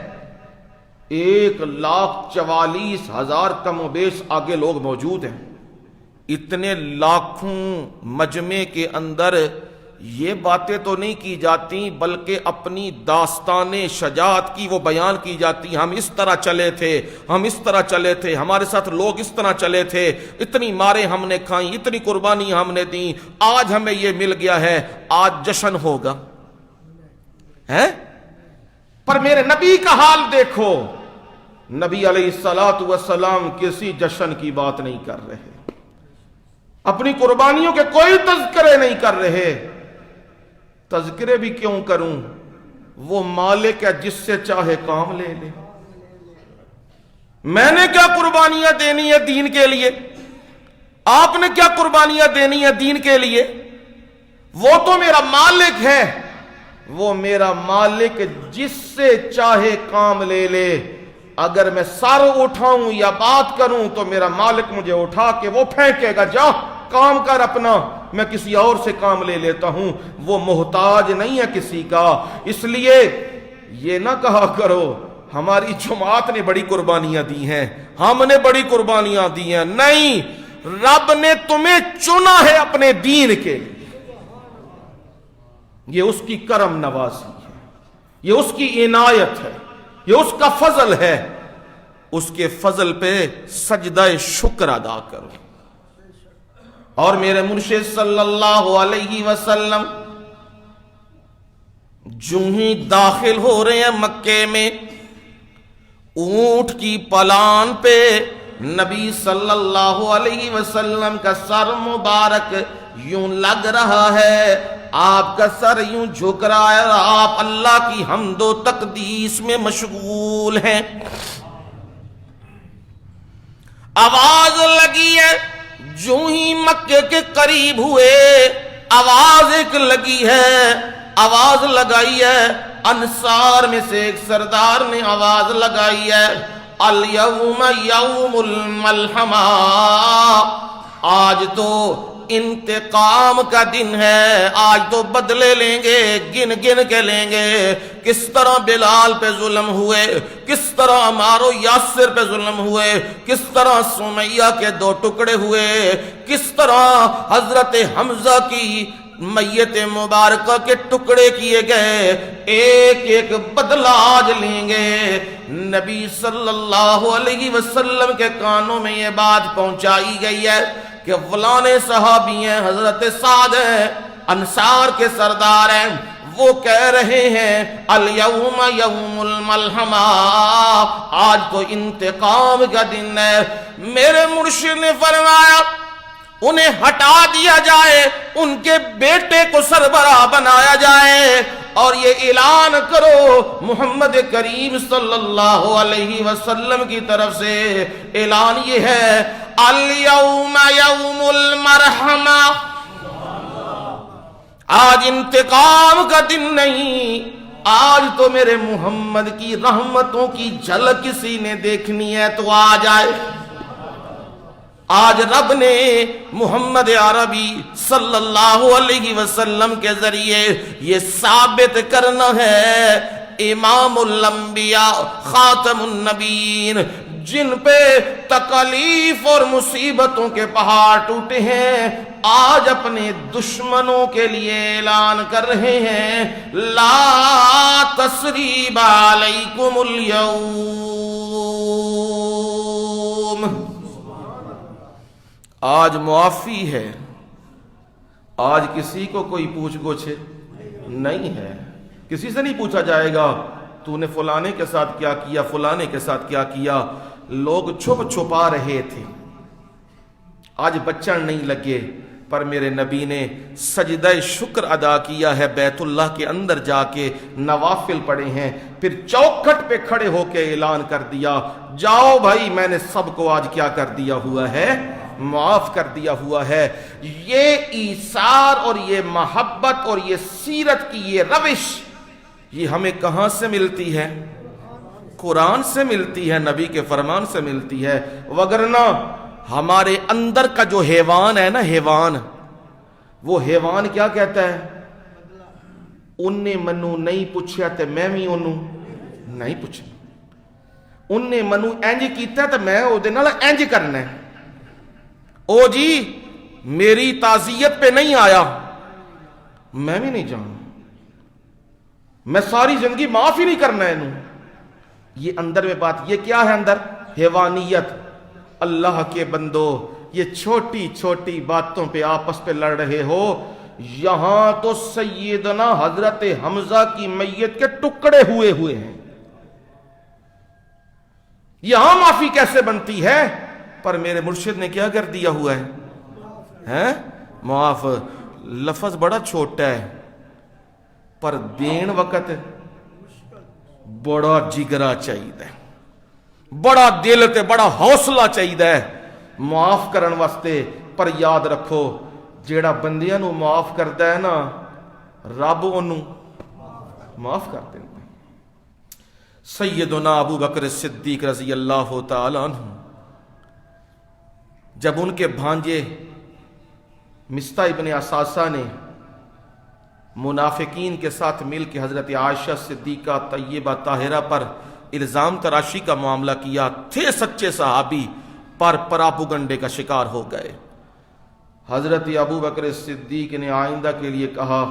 1,44,000 کم و بیش آگے لوگ موجود ہیں۔ اتنے لاکھوں مجمع کے اندر یہ باتیں تو نہیں کی جاتی، بلکہ اپنی داستان شجاعت کی وہ بیان کی جاتی۔ ہم اس طرح چلے تھے، ہم اس طرح چلے تھے، ہمارے ساتھ لوگ اس طرح چلے تھے، اتنی ماریں ہم نے کھائیں، اتنی قربانی ہم نے دیں، آج ہمیں یہ مل گیا ہے، آج جشن ہوگا ہے۔ پر میرے نبی کا حال دیکھو، نبی علیہ الصلوۃ والسلام کسی جشن کی بات نہیں کر رہے، اپنی قربانیوں کے کوئی تذکرے نہیں کر رہے۔ تذکرے بھی کیوں کروں؟ وہ مالک ہے جس سے چاہے کام لے لے۔ میں نے کیا قربانیاں دینی ہے دین کے لیے؟ آپ نے کیا قربانیاں دینی ہے دین کے لیے؟ وہ تو میرا مالک ہے، وہ میرا مالک جس سے چاہے کام لے لے۔ اگر میں سر اٹھاؤں یا بات کروں تو میرا مالک مجھے اٹھا کے وہ پھینکے گا، جا کام کر اپنا، میں کسی اور سے کام لے لیتا ہوں۔ وہ محتاج نہیں ہے کسی کا۔ اس لیے یہ نہ کہا کرو ہماری جماعت نے بڑی قربانیاں دی ہیں، ہم نے بڑی قربانیاں دی ہیں۔ نہیں، رب نے تمہیں چنا ہے اپنے دین کے لیے، یہ اس کی کرم نوازی ہے، یہ اس کی عنایت ہے، یہ اس کا فضل ہے۔ اس کے فضل پہ سجدہ شکر ادا کرو۔ اور میرے مرشد صلی اللہ علیہ وسلم جو ہی داخل ہو رہے ہیں مکے میں، اونٹ کی پلان پہ نبی صلی اللہ علیہ وسلم کا سر مبارک یوں لگ رہا ہے، آپ کا سر یوں جھک رہا ہے، آپ اللہ کی حمد و تقدیس میں مشغول ہیں۔ آواز لگی ہے، جو ہی مکے کے قریب ہوئے آواز ایک لگی ہے، آواز لگائی ہے، انصار میں سے ایک سردار نے آواز لگائی ہے، الیوم یوم الملحمہ، آج تو انتقام کا دن ہے، آج تو بدلے لیں گے، گن گن کے لیں گے۔ کس طرح بلال پہ ظلم ہوئے، کس طرح عمار و یاسر پہ ظلم ہوئے، کس طرح سمیہ کے 2 ٹکڑے ہوئے، کس طرح حضرت حمزہ کی میت مبارکہ کے ٹکڑے کیے گئے، ایک ایک بدلہ آج لیں گے۔ نبی صلی اللہ علیہ وسلم کے کانوں میں یہ بات پہنچائی گئی ہے کہ فلاں صحابی ہیں، حضرت سعد ہیں، انصار کے سردار ہیں، وہ کہہ رہے ہیں الیوم یوم الملحمہ، آج تو انتقام کا دن ہے۔ میرے مرشد نے فرمایا انہیں ہٹا دیا جائے، ان کے بیٹے کو سربراہ بنایا جائے، اور یہ اعلان کرو، محمد کریم صلی اللہ علیہ وسلم کی طرف سے اعلان یہ ہے، الیوم یوم المرحمہ، آج انتقام کا دن نہیں، آج تو میرے محمد کی رحمتوں کی جھلک کسی نے دیکھنی ہے تو آ جائے۔ آج رب نے محمد عربی صلی اللہ علیہ وسلم کے ذریعے یہ ثابت کرنا ہے، امام الانبیاء خاتم النبیین، جن پہ تکالیف اور مصیبتوں کے پہاڑ ٹوٹے ہیں، آج اپنے دشمنوں کے لیے اعلان کر رہے ہیں لا تثریب علیکم اليوم، آج معافی ہے، آج کسی کو کوئی پوچھ گچھ نہیں ہے، کسی سے نہیں پوچھا جائے گا تو نے فلانے کے ساتھ کیا کیا، فلانے کے ساتھ کیا کیا۔ لوگ چھپ چھپا رہے تھے، آج بچن نہیں لگے، پر میرے نبی نے سجدہ شکر ادا کیا ہے، بیت اللہ کے اندر جا کے نوافل پڑھے ہیں، پھر چوکھٹ پہ کھڑے ہو کے اعلان کر دیا جاؤ بھائی میں نے سب کو آج کیا کر دیا ہوا ہے، معاف کر دیا ہوا ہے۔ یہ ایثار اور یہ محبت اور یہ سیرت کی یہ روش، یہ ہمیں کہاں سے ملتی ہے؟ قرآن سے ملتی ہے، نبی کے فرمان سے ملتی ہے، وگرنہ ہمارے اندر کا جو حیوان ہے نا، حیوان، وہ حیوان کیا کہتا ہے؟ انہیں منو نہیں پوچھیا تے میں بھی انہوں نہیں پوچھا، انہیں منو اینج کیتا تے میں او دے نال اینج کرنا ہے، او جی میری تعزیت پہ نہیں آیا میں بھی نہیں جانا، میں ساری زندگی معاف ہی نہیں کرنا ہے انہوں۔ یہ اندر میں بات، یہ کیا ہے اندر؟ حیوانیت۔ اللہ کے بندو، یہ چھوٹی چھوٹی باتوں پہ آپس پہ لڑ رہے ہو، یہاں تو سیدنا حضرت حمزہ کی میت کے ٹکڑے ہوئے ہیں، یہاں معافی کیسے بنتی ہے؟ پر میرے مرشد نے کیا کر دیا ہوا ہے؟ معاف۔ لفظ بڑا چھوٹا ہے پر دین وقت بڑا جگرا چاہیے، بڑا دل تے بڑا حوصلہ چاہیے معاف کرن واسطے۔ پر یاد رکھو جیڑا بندیاں نو معاف کردا ہے نا، رب انہوں معاف کر دینا۔ سیدنا ابو بکر صدیق رضی اللہ تعالیٰ عنہ جب ان کے بھانجے مستہ ابن اساسہ نے منافقین کے ساتھ مل کے حضرت عائشہ صدیقہ طیبہ طاہرہ پر الزام تراشی کا معاملہ کیا، تھے سچے صحابی پر پراپوگنڈے کا شکار ہو گئے، حضرت ابو بکر صدیق نے آئندہ کے لیے کہا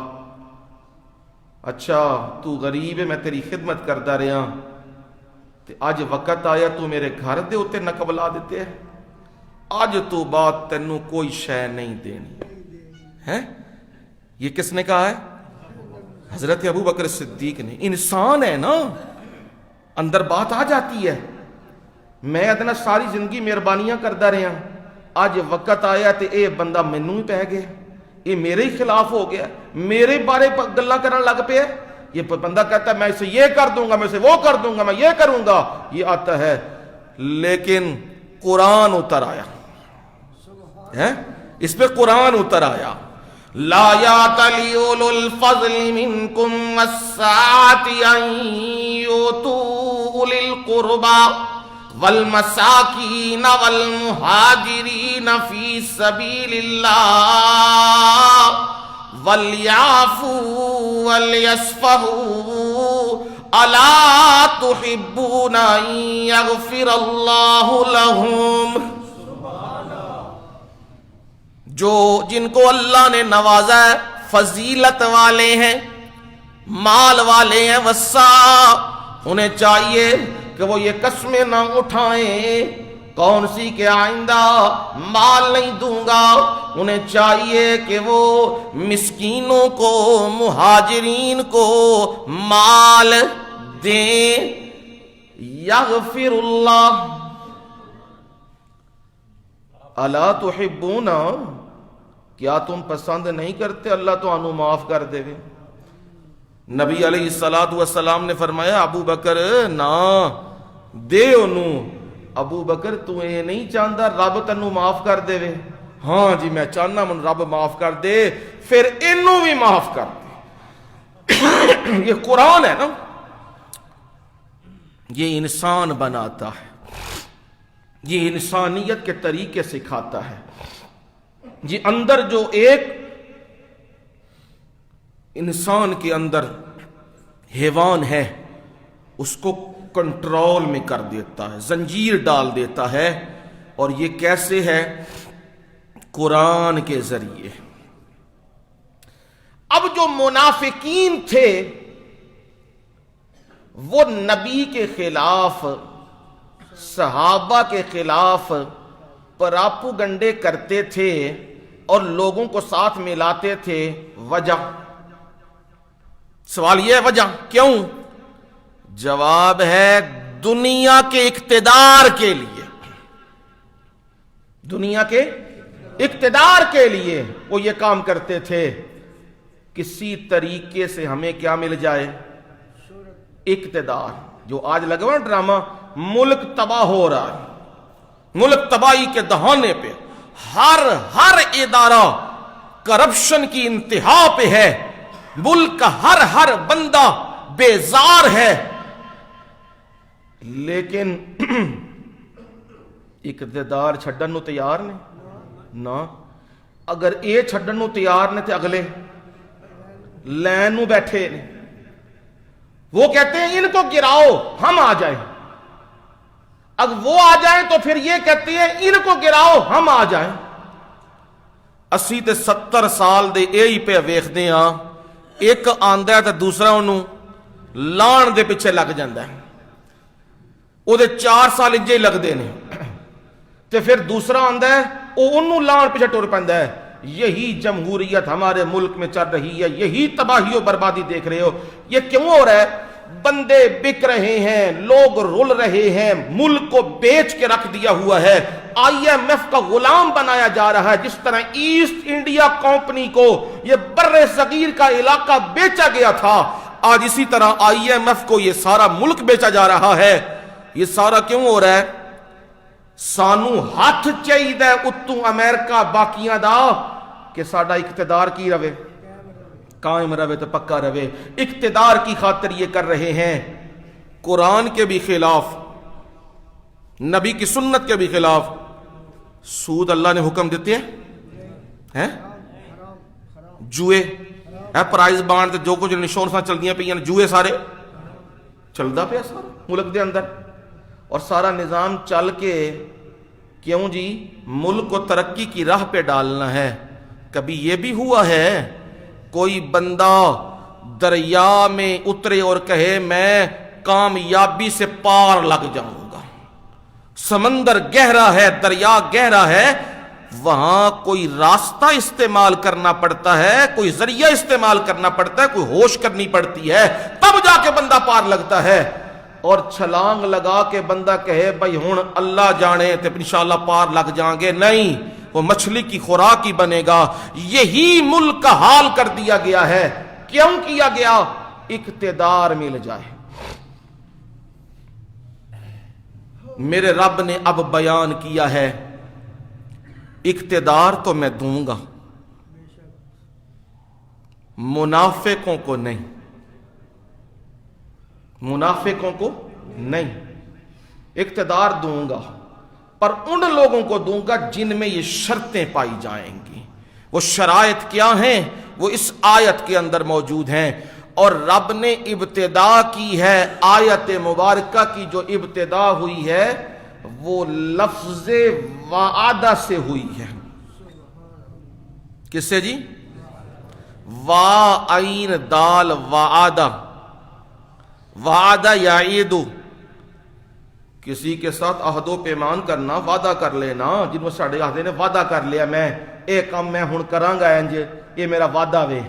اچھا تو غریب ہے، میں تیری خدمت کرتا رہا، تے آج وقت آیا تو میرے گھر دے ہوتے نقب لا دیتے ہیں، آج تو بات تینوں کوئی شے نہیں دینی ہے۔ یہ کس نے کہا ہے؟ حضرت ابو بکر صدیق نے۔ انسان ہے نا، اندر بات آ جاتی ہے، میں ادنا ساری زندگی مہربانیاں کرتا رہا، آج وقت آیا تے اے بندہ مینوں ہی پہ گیا، یہ میرے ہی خلاف ہو گیا، میرے بارے گلاں کرن لگ پیا، یہ بندہ کہتا ہے میں اسے یہ کر دوں گا، میں اسے وہ کر دوں گا، میں یہ کروں گا، یہ آتا ہے۔ لیکن قرآن اتر آیا ہے، اس پہ قرآن اتر آیا، لا یاتلی اولو الفضل منکم والسعۃ ان یؤتوا اولی القربى والمساکین والمہاجرین فی سبیل اللہ ولیعفوا ولیصفحوا الا تحبون ان یغفر اللہ لہم۔ جو جن کو اللہ نے نوازا ہے، فضیلت والے ہیں، مال والے ہیں، وسع، انہیں چاہیے کہ وہ یہ قسمیں نہ اٹھائیں کون سی کہ آئندہ مال نہیں دوں گا، انہیں چاہیے کہ وہ مسکینوں کو، مہاجرین کو مال دیں۔ یغفر اللہ الا تحبون، کیا تم پسند نہیں کرتے اللہ تو انو معاف کر دے گے؟ نبی علیہ السلام نے فرمایا ابو بکر نہ دے انو، ابو بکر تو یہ نہیں چاہتا رب تنو معاف کر دے وے؟ ہاں جی میں چاہنا من رب معاف کر دے، پھر انو بھی معاف کر دے۔ یہ قرآن ہے نا، یہ انسان بناتا ہے، یہ انسانیت کے طریقے سکھاتا ہے۔ یہ اندر جو ایک انسان کے اندر حیوان ہے اس کو کنٹرول میں کر دیتا ہے، زنجیر ڈال دیتا ہے. اور یہ کیسے ہے؟ قرآن کے ذریعے. اب جو منافقین تھے وہ نبی کے خلاف، صحابہ کے خلاف پراپوگنڈے کرتے تھے اور لوگوں کو ساتھ ملاتے تھے. وجہ، سوال یہ ہے وجہ کیوں؟ جواب ہے دنیا کے اقتدار کے لیے. دنیا کے اقتدار کے لیے وہ یہ کام کرتے تھے. کسی طریقے سے ہمیں کیا مل جائے؟ اقتدار. جو آج لگا ہوا ڈرامہ، ملک تباہ ہو رہا ہے، ملک تباہی کے دہانے پہ، ہر ادارہ کرپشن کی انتہا پہ ہے، ملک کا ہر بندہ بیزار ہے. لیکن اقتدار چھڈن نو تیار نے نا. اگر یہ چھڈن نو تیار نے تے اگلے لین نو بیٹھے نے. وہ کہتے ہیں ان کو گراؤ ہم آ جائیں. اب وہ آ جائیں تو پھر یہ کہتے ہیں ان کو گراؤ ہم آ جائیں. 80 تے 70 سال دے یہی پہ ویکھدے ہاں، ایک آندا ہے تے دوسرا انہوں لان دے پیچھے لگ جاندا ہے. وہ 4 سال انجے لگتے ہیں تے پھر دوسرا آندا ہے وہ انہوں لان پیچھے ٹر پیندا ہے. یہی جمہوریت ہمارے ملک میں چل رہی ہے، یہی تباہی و بربادی دیکھ رہے ہو. یہ کیوں ہو رہا ہے؟ بندے بک رہے ہیں، لوگ رل رہے ہیں، ملک کو بیچ کے رکھ دیا ہوا ہے. IMF کا غلام بنایا جا رہا ہے. جس طرح ایسٹ انڈیا کمپنی کو یہ بر صغیر کا علاقہ بیچا گیا تھا، آج اسی طرح IMF کو یہ سارا ملک بیچا جا رہا ہے. یہ سارا کیوں ہو رہا ہے؟ سانو ہاتھ چاہیے اتوں امریکہ باقیاں دا کہ ساڈا اقتدار کی رہے، قائم رہے تو پکا رہے. اقتدار کی خاطر یہ کر رہے ہیں. قرآن کے بھی خلاف، نبی کی سنت کے بھی خلاف. سود اللہ نے حکم دیتے ہیں، جوئے پرائز بانڈ جو کچھ انشورنس چلدیاں پہ جوئے سارے چلدا پیا سارا ملک دے اندر. اور سارا نظام چل کے کیوں جی؟ ملک کو ترقی کی راہ پہ ڈالنا ہے. کبھی یہ بھی ہوا ہے کوئی بندہ دریا میں اترے اور کہے میں کامیابی سے پار لگ جاؤں گا؟ سمندر گہرا ہے، دریا گہرا ہے، وہاں کوئی راستہ استعمال کرنا پڑتا ہے، کوئی ذریعہ استعمال کرنا پڑتا ہے، کوئی ہوش کرنی پڑتی ہے، تب جا کے بندہ پار لگتا ہے. اور چھلانگ لگا کے بندہ کہے بھائی ہن اللہ جانے تے انشاءاللہ پار لگ جائیں گے، نہیں، وہ مچھلی کی خوراک ہی بنے گا. یہی ملک کا حال کر دیا گیا ہے. کیوں کیا گیا؟ اقتدار مل جائے. میرے رب نے اب بیان کیا ہے اقتدار تو میں دوں گا، منافقوں کو نہیں، منافقوں کو نہیں. اقتدار دوں گا پر ان لوگوں کو دوں گا جن میں یہ شرطیں پائی جائیں گی. وہ شرائط کیا ہیں؟ وہ اس آیت کے اندر موجود ہیں. اور رب نے ابتدا کی ہے آیت مبارکہ کی، جو ابتدا ہوئی ہے وہ لفظ وعدہ سے ہوئی ہے. کس سے جی؟ وا عین دال وعدہ. وعدہ یعید، کسی کے ساتھ عہد و پیمان کرنا، وعدہ کر لینا. جنہوں ساڑھے آدھے نے وعدہ کر لیا میں اے کام میں ہن کروں گا انج، یہ میرا وعدہ وے.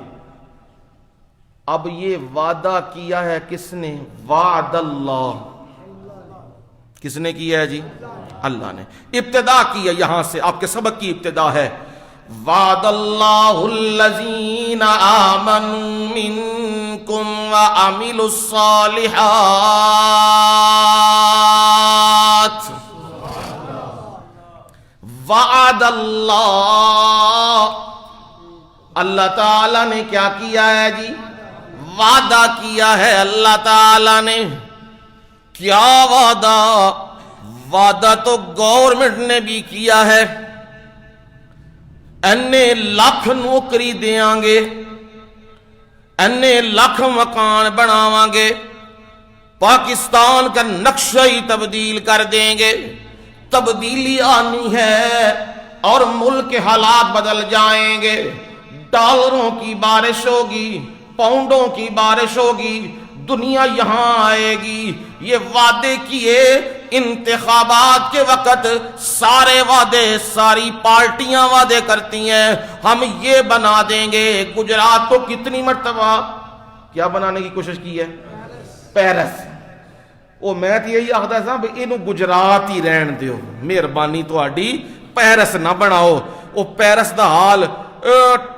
اب یہ وعدہ کیا ہے کس نے؟ وعد اللہ. کس نے کیا ہے جی؟ اللہ نے. ابتدا کی ہے یہاں سے، آپ کے سبق کی ابتدا ہے. وعد اللہ الذین آمنوا منکم وعملوا الصالحات. وعد اللہ، اللہ تعالی نے کیا کیا ہے جی؟ وعدہ کیا ہے اللہ تعالی نے. کیا وعدہ؟ وعدہ تو گورنمنٹ نے بھی کیا ہے. اینے لاکھ نوکری دیاں گے، اینے لاکھ مکان بناواں گے، پاکستان کا نقشہ ہی تبدیل کر دیں گے. تبدیلی آنی ہے اور ملک کے حالات بدل جائیں گے. ڈالروں کی بارش ہوگی, پاؤنڈوں کی بارش ہوگی, دنیا یہاں آئے گی. یہ وعدے کیے انتخابات کے وقت, سارے وعدے, ساری پارٹیاں وعدے کرتی ہیں ہم یہ بنا دیں گے. گجرات کو کتنی مرتبہ کیا بنانے کی کوشش کی ہے؟ پیرس. وہ میں تو یہی آخدا سا بھی اینو گجرات ہی رہن دیو, مہربانی تہاڈی پیرس نہ بناؤ. وہ پیرس دا حال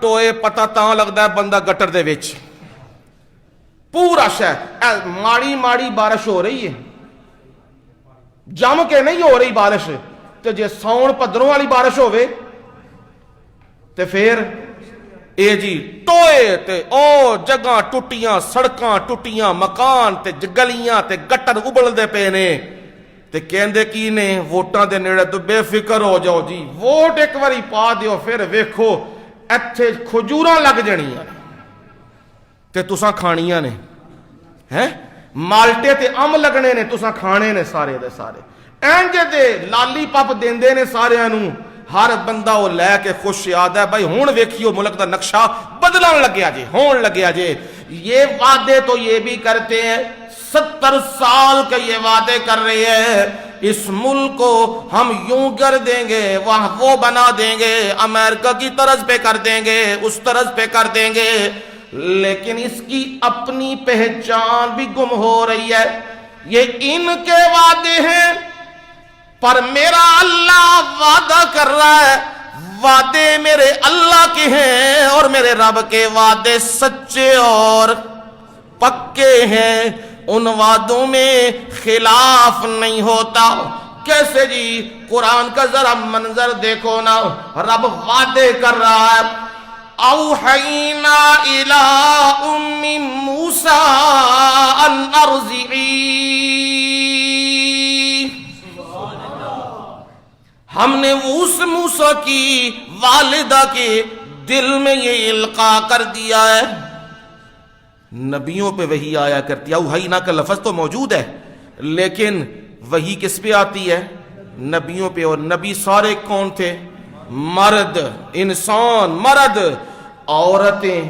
ٹوئے پتہ تاں لگدا ہے بندہ گٹر دے وچ. پورا شہر ماڑی ماڑی بارش ہو رہی ہے, جم کے نہیں ہو رہی بارش. تو جے ساؤن پدروں والی بارش ہوئے تے پھر اے جی ٹوئے تے او جگہ ٹوٹیاں, سڑکاں ٹوٹیاں, مکان تے گلیاں تے گٹر ابل دے پے نے. تے کہندے کی نے ووٹاں دے نیڑے تو بے فکر ہو جاؤ جی, ووٹ ایک واری پا دیو پھر ویکھو ایتھے کھجوراں لگ جانیاں تے تساں کھانیاں نے, ہیں مالٹے تے ام لگنے نے, تساں کھانے نے سارے دے سارے. اینج دے لالی پاپ دیندے نے سارے نوں, ہر بندہ وہ لے کے خوش یاد ہے بھائی ہون ویکھیو ملک دا نقشہ بدلن لگیا جے, ہون لگیا جے. یہ وعدے تو یہ بھی کرتے ہیں, 70 سال کے یہ وعدے کر رہے ہیں اس ملک کو ہم یوں کر دیں گے, وہ بنا دیں گے, امریکہ کی طرز پہ کر دیں گے, اس طرز پہ کر دیں گے. لیکن اس کی اپنی پہچان بھی گم ہو رہی ہے. یہ ان کے وعدے ہیں پر میرا اللہ وعدہ کر رہا ہے, وعدے میرے اللہ کے ہیں اور میرے رب کے وعدے سچے اور پکے ہیں. ان وعدوں میں خلاف نہیں ہوتا. کیسے جی؟ قرآن کا ذرا منظر دیکھو نا, رب وعدے کر رہا ہے. اوحینا الی ام موسیٰ ان ارضعی, ہم نے اس موسیٰ کی والدہ کے دل میں یہ القاء کر دیا ہے. نبیوں پہ وحی آیا کرتی ہے, اوحینا کا لفظ تو موجود ہے لیکن وحی کس پہ آتی ہے؟ نبیوں پہ. اور نبی سارے کون تھے؟ مرد, انسان مرد. عورتیں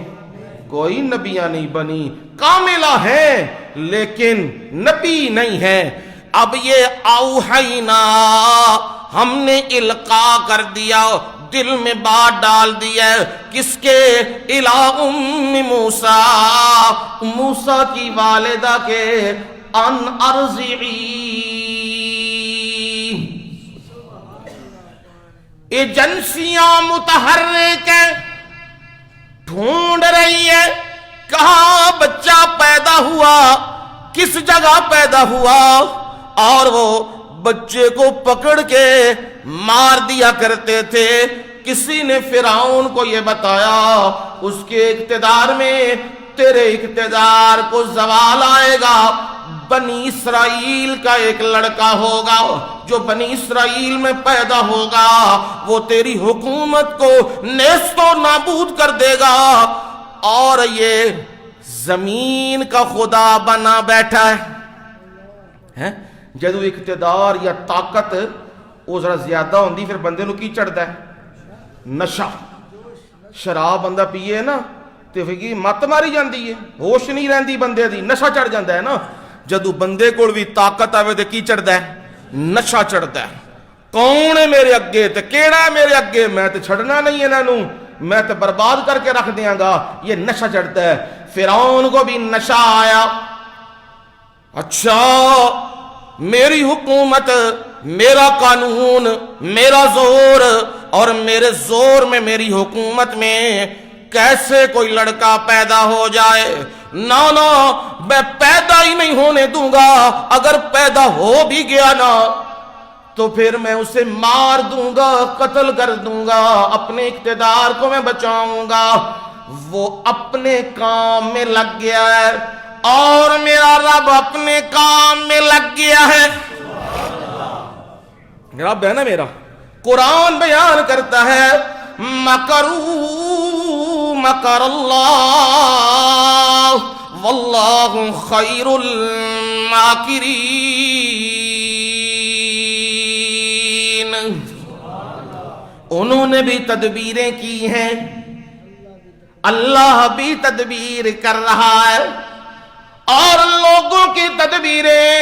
کوئی نبیاں نہیں بنی, کاملہ ہیں لیکن نبی نہیں ہیں. اب یہ اوحینا ہم نے القاء کر دیا, دل میں بات ڈال دیا. کس کے؟ الی ام موسیٰ, موسیٰ کی والدہ کے. ان ارضعی, ایجنسیاں متحرک ہیں, ڈھونڈ رہی ہے کہاں بچہ پیدا ہوا, کس جگہ پیدا ہوا, اور وہ بچے کو پکڑ کے مار دیا کرتے تھے. کسی نے فرعون کو یہ بتایا اس کے اقتدار میں تیرے اقتدار کو زوال آئے گا. بنی اسرائیل کا ایک لڑکا ہوگا جو بنی اسرائیل میں پیدا ہوگا, وہ تیری حکومت کو نیست و نابود کر دے گا. اور یہ زمین کا خدا بنا بیٹھا ہے. جدو اقتدار یا طاقت وہ ذرا زیادہ ہوندی پھر بندے نو کی چڑھتا ہے؟ نشہ. شراب بندہ پیے نا تے پھر مت ماری جاندی ہے, ہوش نہیں رہندی بندے دی, نشہ چڑھ جاندہ ہے نا. جدو بندے کول بھی طاقت آوے تے کی چڑھتا ہے؟ نشہ چڑھتا ہے. کون ہے میرے اگے تے کیڑا ہے میرے اگے, میں تے چھڑنا نہیں انہاں نو, میں تے برباد کر کے رکھ دیاں گا. یہ نشہ چڑھتا ہے. فرعون کو بھی نشہ آیا, اچھا میری حکومت, میرا قانون, میرا زور, اور میرے زور میں میری حکومت میں کیسے کوئی لڑکا پیدا ہو جائے. نا میں پیدا ہی نہیں ہونے دوں گا. اگر پیدا ہو بھی گیا نا تو پھر میں اسے مار دوں گا, قتل کر دوں گا, اپنے اقتدار کو میں بچاؤں گا. وہ اپنے کام میں لگ گیا ہے اور میرا رب اپنے کام میں لگ گیا ہے. رب ہے نا میرا. قرآن بیان کرتا ہے مکروا مکر اللہ واللہ خیر الماکرین۔ انہوں نے بھی تدبیریں کی ہیں، اللہ بھی تدبیر کر رہا ہے، اور لوگوں کی تدبیریں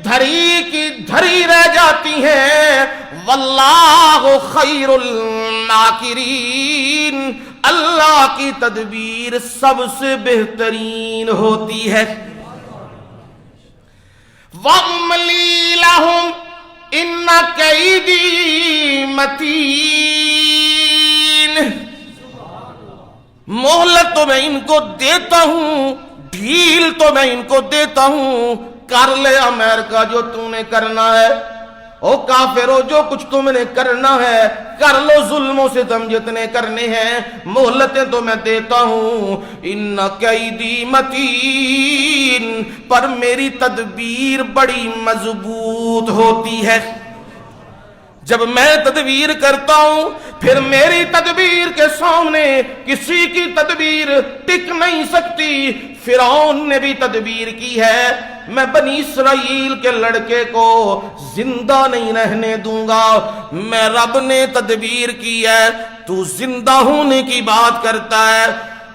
دھری کی دھری رہ جاتی ہیں۔ واللہ خیر الماکرین، اللہ کی تدبیر سب سے بہترین ہوتی ہے۔ وَأُمْلِي لَهُمْ إِنَّ كَيْدِي مَتِينٌ، مہلت تو میں ان کو دیتا ہوں، ڈھیل تو میں ان کو دیتا ہوں، کر لے امریکہ جو تم نے کرنا ہے، او کافرو جو کچھ تم نے کرنا ہے کر لو، ظلم و ستم جتنے کرنے ہیں، مہلتیں تو میں دیتا ہوں۔ ان کیدی متین، پر میری تدبیر بڑی مضبوط ہوتی ہے۔ جب میں تدبیر کرتا ہوں پھر میری تدبیر کے سامنے کسی کی تدبیر ٹک نہیں سکتی۔ فرعون نے بھی تدبیر کی ہے، میں بنی اسرائیل کے لڑکے کو زندہ نہیں رہنے دوں گا، میں رب نے تدبیر کی ہے، تو زندہ ہونے کی بات کرتا ہے،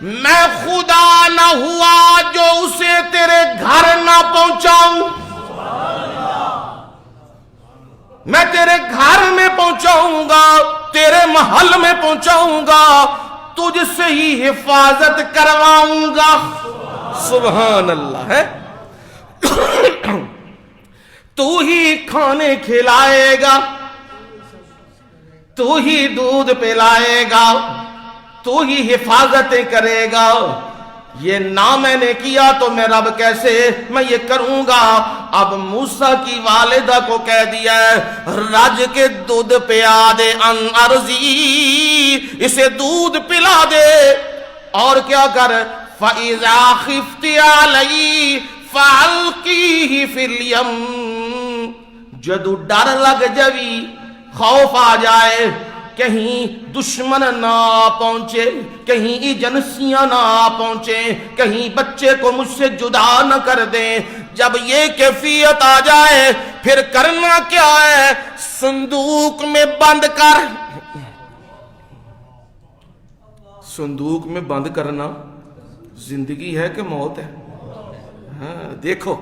میں خدا نہ ہوا جو اسے تیرے گھر نہ پہنچاؤں، میں تیرے گھر میں پہنچاؤں گا، تیرے محل میں پہنچاؤں گا، تجھ سے ہی حفاظت کرواؤں گا۔ سبحان اللہ ہے۔ تو ہی کھانے کھلائے گا، تو ہی دودھ پلائے گا، تو ہی حفاظتیں کرے گا، یہ نہ میں نے کیا تو میں رب کیسے میں یہ کروں گا۔ اب موسیٰ کی والدہ کو کہہ دیا ہے رج کے دودھ پیا دے ان ارضی، اسے دودھ پلا دے، اور کیا کر فَإِذَا خِفْتِ عَلَيْهِ فَأَلْقِيهِ فِي الْيَمِّ، جدو ڈر لگ جوی، خوف آ جائے، کہیں دشمن نہ پہنچے، کہیں ایجنسیاں نہ پہنچے، کہیں بچے کو مجھ سے جدا نہ کر دیں، جب یہ کیفیت آ جائے پھر کرنا کیا ہے، صندوق میں بند کر۔ صندوق میں بند کرنا زندگی ہے کہ موت ہے؟ ہاں دیکھو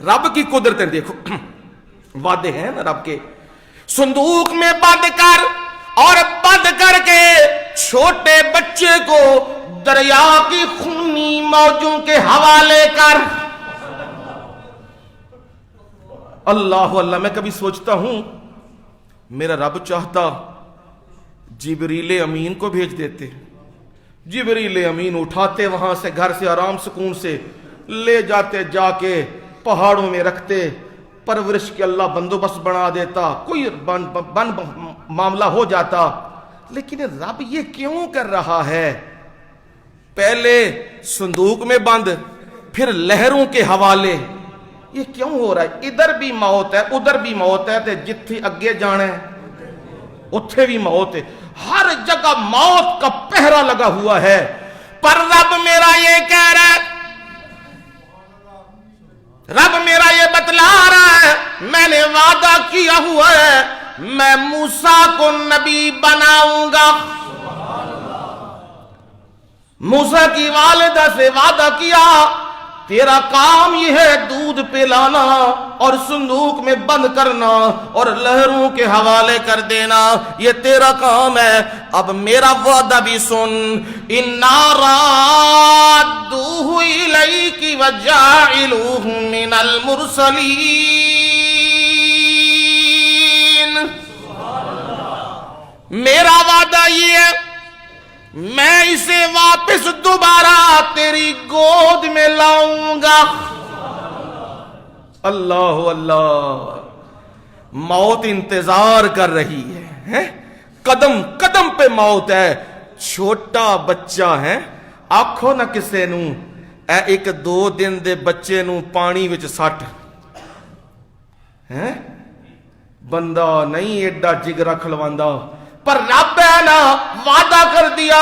رب کی قدرتیں، دیکھو وعدے ہیں نا رب کے۔ صندوق میں بند کر، اور بند کر کے چھوٹے بچے کو دریا کی خونی موجوں کے حوالے کر۔ اللہ اللہ، میں کبھی سوچتا ہوں میرا رب چاہتا جبریل امین کو بھیج دیتے، جبریل امین اٹھاتے وہاں سے گھر سے آرام سکون سے لے جاتے، جا کے پہاڑوں میں رکھتے، پرورش کے اللہ بندوبست بنا دیتا، کوئی معاملہ ہو جاتا۔ لیکن رب یہ کیوں کر رہا ہے؟ پہلے صندوق میں بند، پھر لہروں کے حوالے، یہ کیوں ہو رہا ہے؟ ادھر بھی موت ہے ادھر بھی موت ہے، تے جتھے اگے جانا ہے اتھے بھی موت ہے، ہر جگہ موت کا پہرا لگا ہوا ہے۔ پر رب میرا یہ کہہ رہا ہے، رب میرا یہ بتلا رہا ہے، میں نے وعدہ کیا ہوا ہے میں موسیٰ کو نبی بناؤں گا۔ موسیٰ کی والدہ سے وعدہ کیا تیرا کام یہ ہے دودھ پلانا اور صندوق میں بند کرنا اور لہروں کے حوالے کر دینا، یہ تیرا کام ہے۔ اب میرا وعدہ بھی سن، اِنَّا رَادُّوهُ إِلَيْكِ وَجَاعِلُوهُ مِنَ الْمُرْسَلِينَ۔ میرا وعدہ یہ ہے میں اسے واپس دوبارہ تیری گود میں لاؤں گا۔ اللہ اللہ، موت انتظار کر رہی ہے، قدم قدم پہ موت ہے۔ چھوٹا بچہ ہے، آکھو نہ کسے نو اے ایک 2 دن دے بچے نو پانی وچ سٹ، بندہ نہیں ایڈا جگرا کھلواندا، پر رب ہے نا وعدہ کر دیا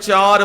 4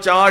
4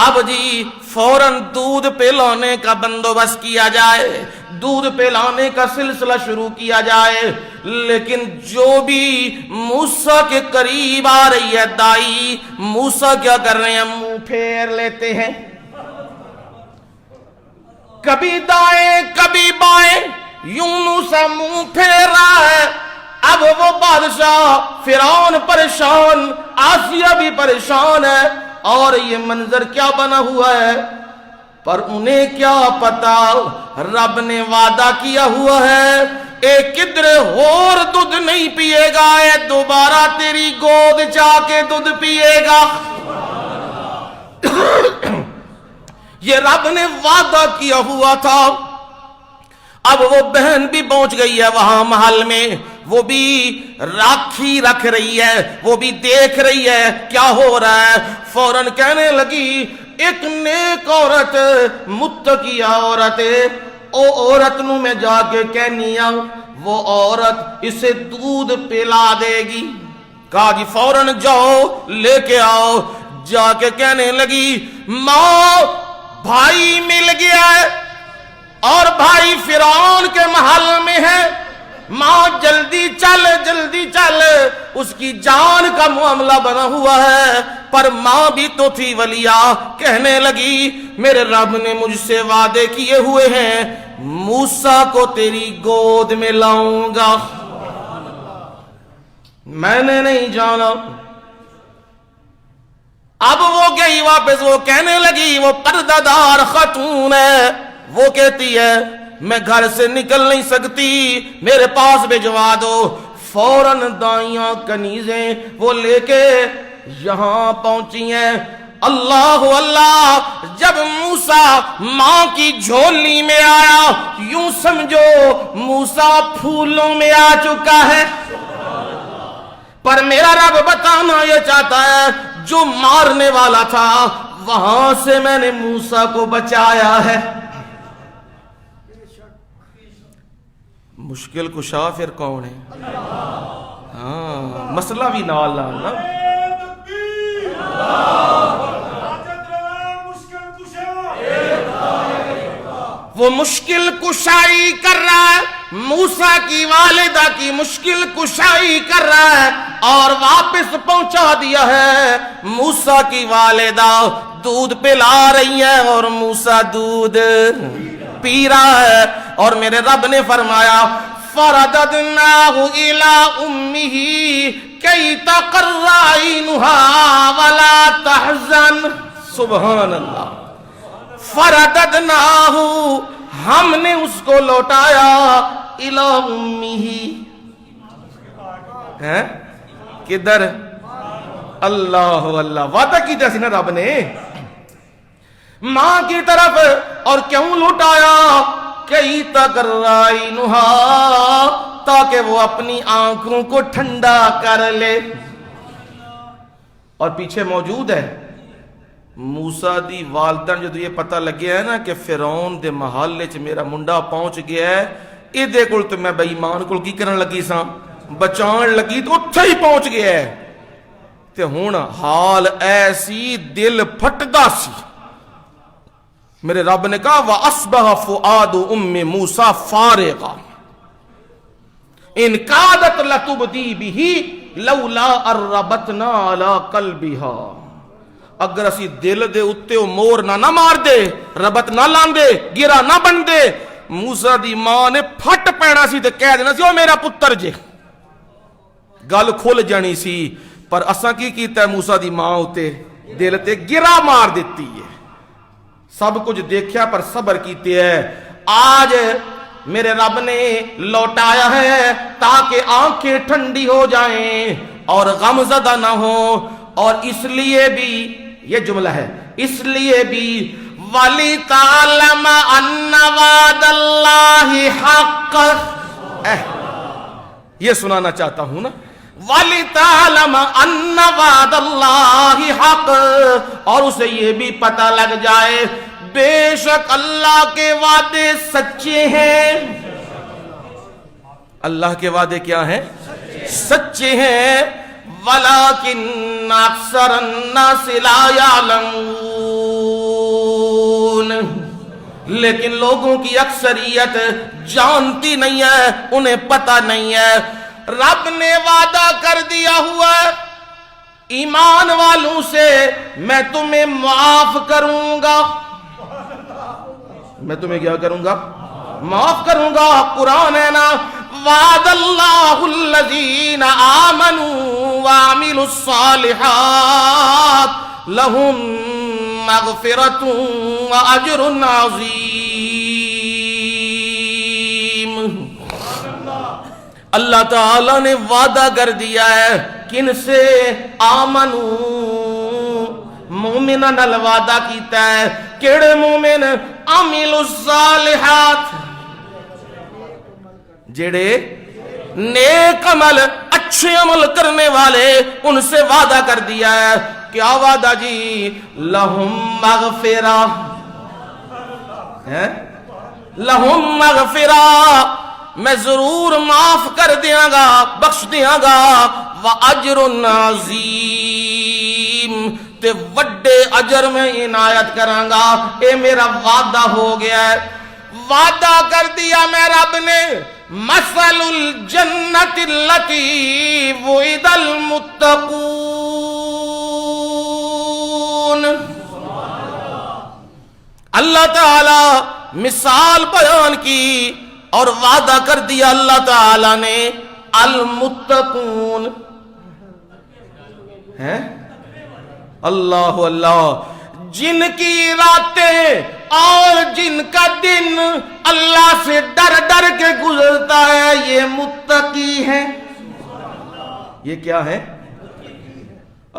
اب جی فوراً دودھ پلانے کا بندوبست کیا جائے، دودھ پلانے کا سلسلہ شروع کیا جائے. لیکن جو بھی موسیٰ کے قریب آ رہی ہے دائی، موسیٰ کیا کر رہے ہیں؟ منہ پھیر لیتے ہیں، کبھی دائیں کبھی بائیں، یوں موسیٰ منہ پھیر رہا ہے. اب وہ بادشاہ فرعون پریشان، آسیہ بھی پریشان ہے، اور یہ منظر کیا بنا ہوا ہے. پر انہیں کیا پتا رب نے وعدہ کیا ہوا ہے ایک کدھر اور دودھ نہیں پیے گا، اے دوبارہ تیری گود جا کے دودھ پیے گا. یہ رب نے وعدہ کیا ہوا تھا. اب وہ بہن بھی پہنچ گئی ہے وہاں محل میں، وہ بھی راکھی رکھ رہی ہے، وہ بھی دیکھ رہی ہے کیا ہو رہا ہے. فوراً کہنے لگی ایک نیک عورت، متقی عورت، او عورت نو میں جا کے کہنی آ، وہ عورت اسے دودھ پلا دے گی. کہا جی فوراً جاؤ لے کے آؤ. جا کے کہنے لگی ماں بھائی مل گیا ہے اور بھائی فرعون کے محل میں ہے، ماں جلدی چل جلدی چل، اس کی جان کا معاملہ بنا ہوا ہے. پر ماں بھی تو تھی ولیہ، کہنے لگی میرے رب نے مجھ سے وعدے کیے ہوئے ہیں موسیٰ کو تیری گود میں لاؤں گا، میں نے نہیں جانا. اب وہ گئی واپس، وہ کہنے لگی، وہ پردہ دار خاتون ہے، وہ کہتی ہے میں گھر سے نکل نہیں سکتی، میرے پاس بھجوا دو. فوراً دائیاں کنیزیں وہ لے کے یہاں پہنچی ہیں. اللہ اللہ، جب موسیٰ ماں کی جھولی میں آیا، یوں سمجھو موسیٰ پھولوں میں آ چکا ہے. پر میرا رب بتانا یہ چاہتا ہے جو مارنے والا تھا وہاں سے میں نے موسیٰ کو بچایا ہے. مشکل کشا پھر کون ہے؟ ہاں مسئلہ بھی نال نا. وہ مشکل کشائی کر رہا ہے، موسیٰ کی والدہ کی مشکل کشائی کر رہا ہے، اور واپس پہنچا دیا ہے. موسیٰ کی والدہ دودھ پلا رہی ہے اور موسیٰ دودھ پی رہا ہے. اور میرے رب نے فرمایا فَرَدَدْنَاهُ إِلَىٰ أُمِّهِ كَيْ تَقَرَّ عَيْنُهَا وَلَا تَحْزَنَ. سبحان اللہ. فَرَدَدْنَاهُ، ہم نے اس کو لوٹایا، إِلَىٰ أُمِّهِ، ہیں کدھر؟ اللہ اللہ، وعدہ کی جیسی نا رب نے ماں کی طرف. اور کیوں لوٹایا؟ کئی تقرائنہا، تاکہ وہ اپنی آنکھوں کو ٹھنڈا کر لے. اور پیچھے موجود ہے موسیٰ دی والدہ. جو یہ پتہ لگیا ہے نا کہ فرعون دے محلے چ میرا منڈا پہنچ گیا ہے، ادھے کول تو میں بے ایمان کول کی کرن لگی سا، بچان لگی تو اتھے ہی پہنچ گیا ہے. تے ہون حال ایسی دل پھٹدا سی. میرے رب نے کہا وَأَصْبَحَ فُؤَادُ أُمِّ مُوسَىٰ فَارِغًا إِنْ كَادَتْ لَتُبْدِي بِهِ لَوْلَا أَن رَّبَطْنَا عَلَىٰ قَلْبِهَا. اگر اسی دل دے اتے او مور نہ مار دے، ربط نہ لاندے، گرا نہ بن دے، موسیٰ دی ماں نے پھٹ پینا سی تے کہہ دینا سی او میرا پتر جے، گل کھل جانی سی. پر اساں کی کیتا ہے موسیٰ دی ماں اتے دل تے گرا مار دیتی ہے. سب کچھ دیکھیا پر صبر کیتے ہے. آج میرے رب نے لوٹایا ہے تاکہ آنکھیں ٹھنڈی ہو جائیں اور غم زدہ نہ ہو. اور اس لیے بھی یہ جملہ ہے، اس لیے بھی وَلِتَعْلَمَ أَنَّ وَعْدَ اللَّهِ حَقٌّ، یہ سنانا چاہتا ہوں نا. وَلِتَعْلَمَ أَنَّ وَعْدَ اللَّهِ حَقٌّ، اور اسے یہ بھی پتہ لگ جائے بے شک اللہ کے وعدے سچے ہیں. اللہ کے وعدے کیا ہیں؟ سچے ہیں. وَلَكِنَّ أَكْثَرَ النَّاسِ لَا يَعْلَمُونَ، لیکن لوگوں کی اکثریت جانتی نہیں ہے، انہیں پتہ نہیں ہے۔ رب نے وعدہ کر دیا ہوا ہے ایمان والوں سے میں تمہیں معاف کروں گا، میں تمہیں کیا کروں گا؟ معاف کروں گا۔ قرآن ہے نا، وعد اللہ الذین آمنوا وعملوا الصالحات لہم مغفرۃ واجر عظیم۔ اللہ تعالی نے وعدہ کر دیا ہے کن سے؟ آمنو، مومنہ نال وعدہ کیتا ہے۔ کیڑے مومن؟ عملوا الصالحات، جڑے نیک عمل اچھے عمل کرنے والے، ان سے وعدہ کر دیا ہے۔ کیا وعدہ جی؟ لہم مغفرہ ہے، لہم مغفرہ، میں ضرور معاف کر دیاں گا، بخش دیاں گا، وَأَجْرٌ عَظِيمٌ، تے وڈے اجر میں عنایت کراں گا۔ اے میرا وعدہ ہو گیا ہے، وعدہ کر دیا میں رب نے۔ مثل الجنت التي وعد المتقون، اللہ تعالی مثال بیان کی اور وعدہ کر دیا اللہ تعالی نے المتقون ہے، اللہ اللہ، جن کی راتیں اور جن کا دن اللہ سے ڈر ڈر کے گزرتا ہے، یہ متقی ہیں۔ یہ کیا ہے؟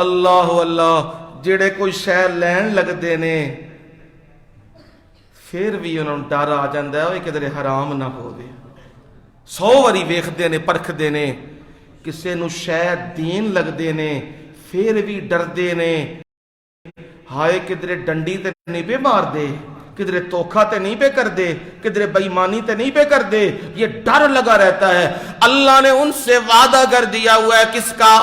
اللہ اللہ، جڑے کوئی شے لین لگتے نے پھر بھی انہوں نے ڈر آ جاندہ ہے کدھر حرام نہ ہو دے۔ 100 واری ویکھدے نے، پرکھدے نے، کسے نو شے دین لگدے نے پھر بھی ڈردے نے، ہائے کدھر ڈنڈی تے نہیں پہ مار دے، کدھر توکھا تے نہیں پہ کر دے، کدھر بےایمانی تے نہیں پہ کر دے، یہ ڈر لگا رہتا ہے۔ اللہ نے ان سے وعدہ کر دیا ہوا ہے، کس کا؟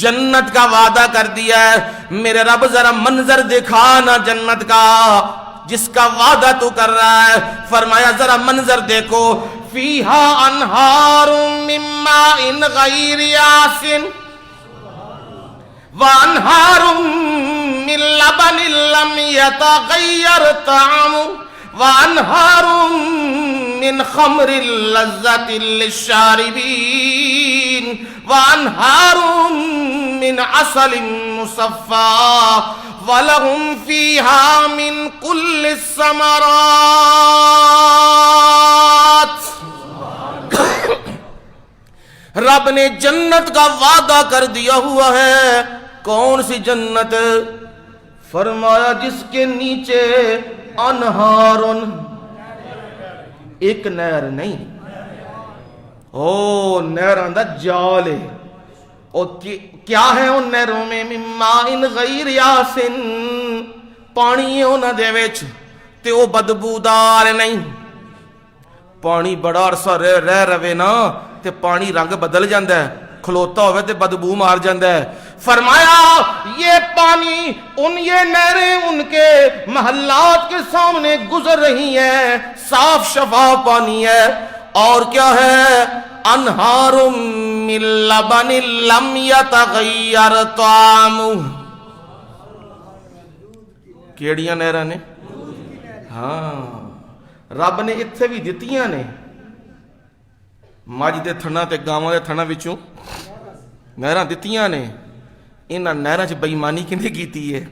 جنت کا وعدہ کر دیا ہے۔ میرے رب ذرا منظر دکھا نا جنت کا، جس کا وعدہ تو کر رہا ہے۔ فرمایا ذرا منظر دیکھو، فیہا انہار من ماء غیر آسن وانہار من لبن لم یتغیر طعمه وانہار من خمر لذت للشاربین وانہار من عسل مصفى وَلَهُمْ فِيهَا مِنْ كُلِّ الثَّمَرَاتِ۔ رب نے جنت کا وعدہ کر دیا ہوا ہے۔ کون سی جنت؟ فرمایا جس کے نیچے انہارن، ایک نہر نہیں، او نہران دا جال ہے، اور کیا ہے ان نہروں میں؟ ماء غیر آسن، پانی ہے انہاں دے وچ تے او بدبودار نہیں۔ پانی بڑا عرصہ رہ رہے نا تے پانی رنگ بدل جاندہ ہے، کھلوتا ہوئے تے بدبو مار جاندہ ہے۔ فرمایا یہ پانی یہ نہریں ان کے محلات کے سامنے گزر رہی ہیں، صاف شفاف پانی ہے۔ اور کیا ہے؟ انہار من لبن لم یتغیر طعمہ، کیڑیاں نہراں نے؟ ہاں، رب نے اتھے بھی دتیاں نے، مجھ دے تھنا تے گاواں دے تھنا وچوں نہراں دتیاں نے۔ انہاں نہراں چ بےایمانی کنے کیتی ہے؟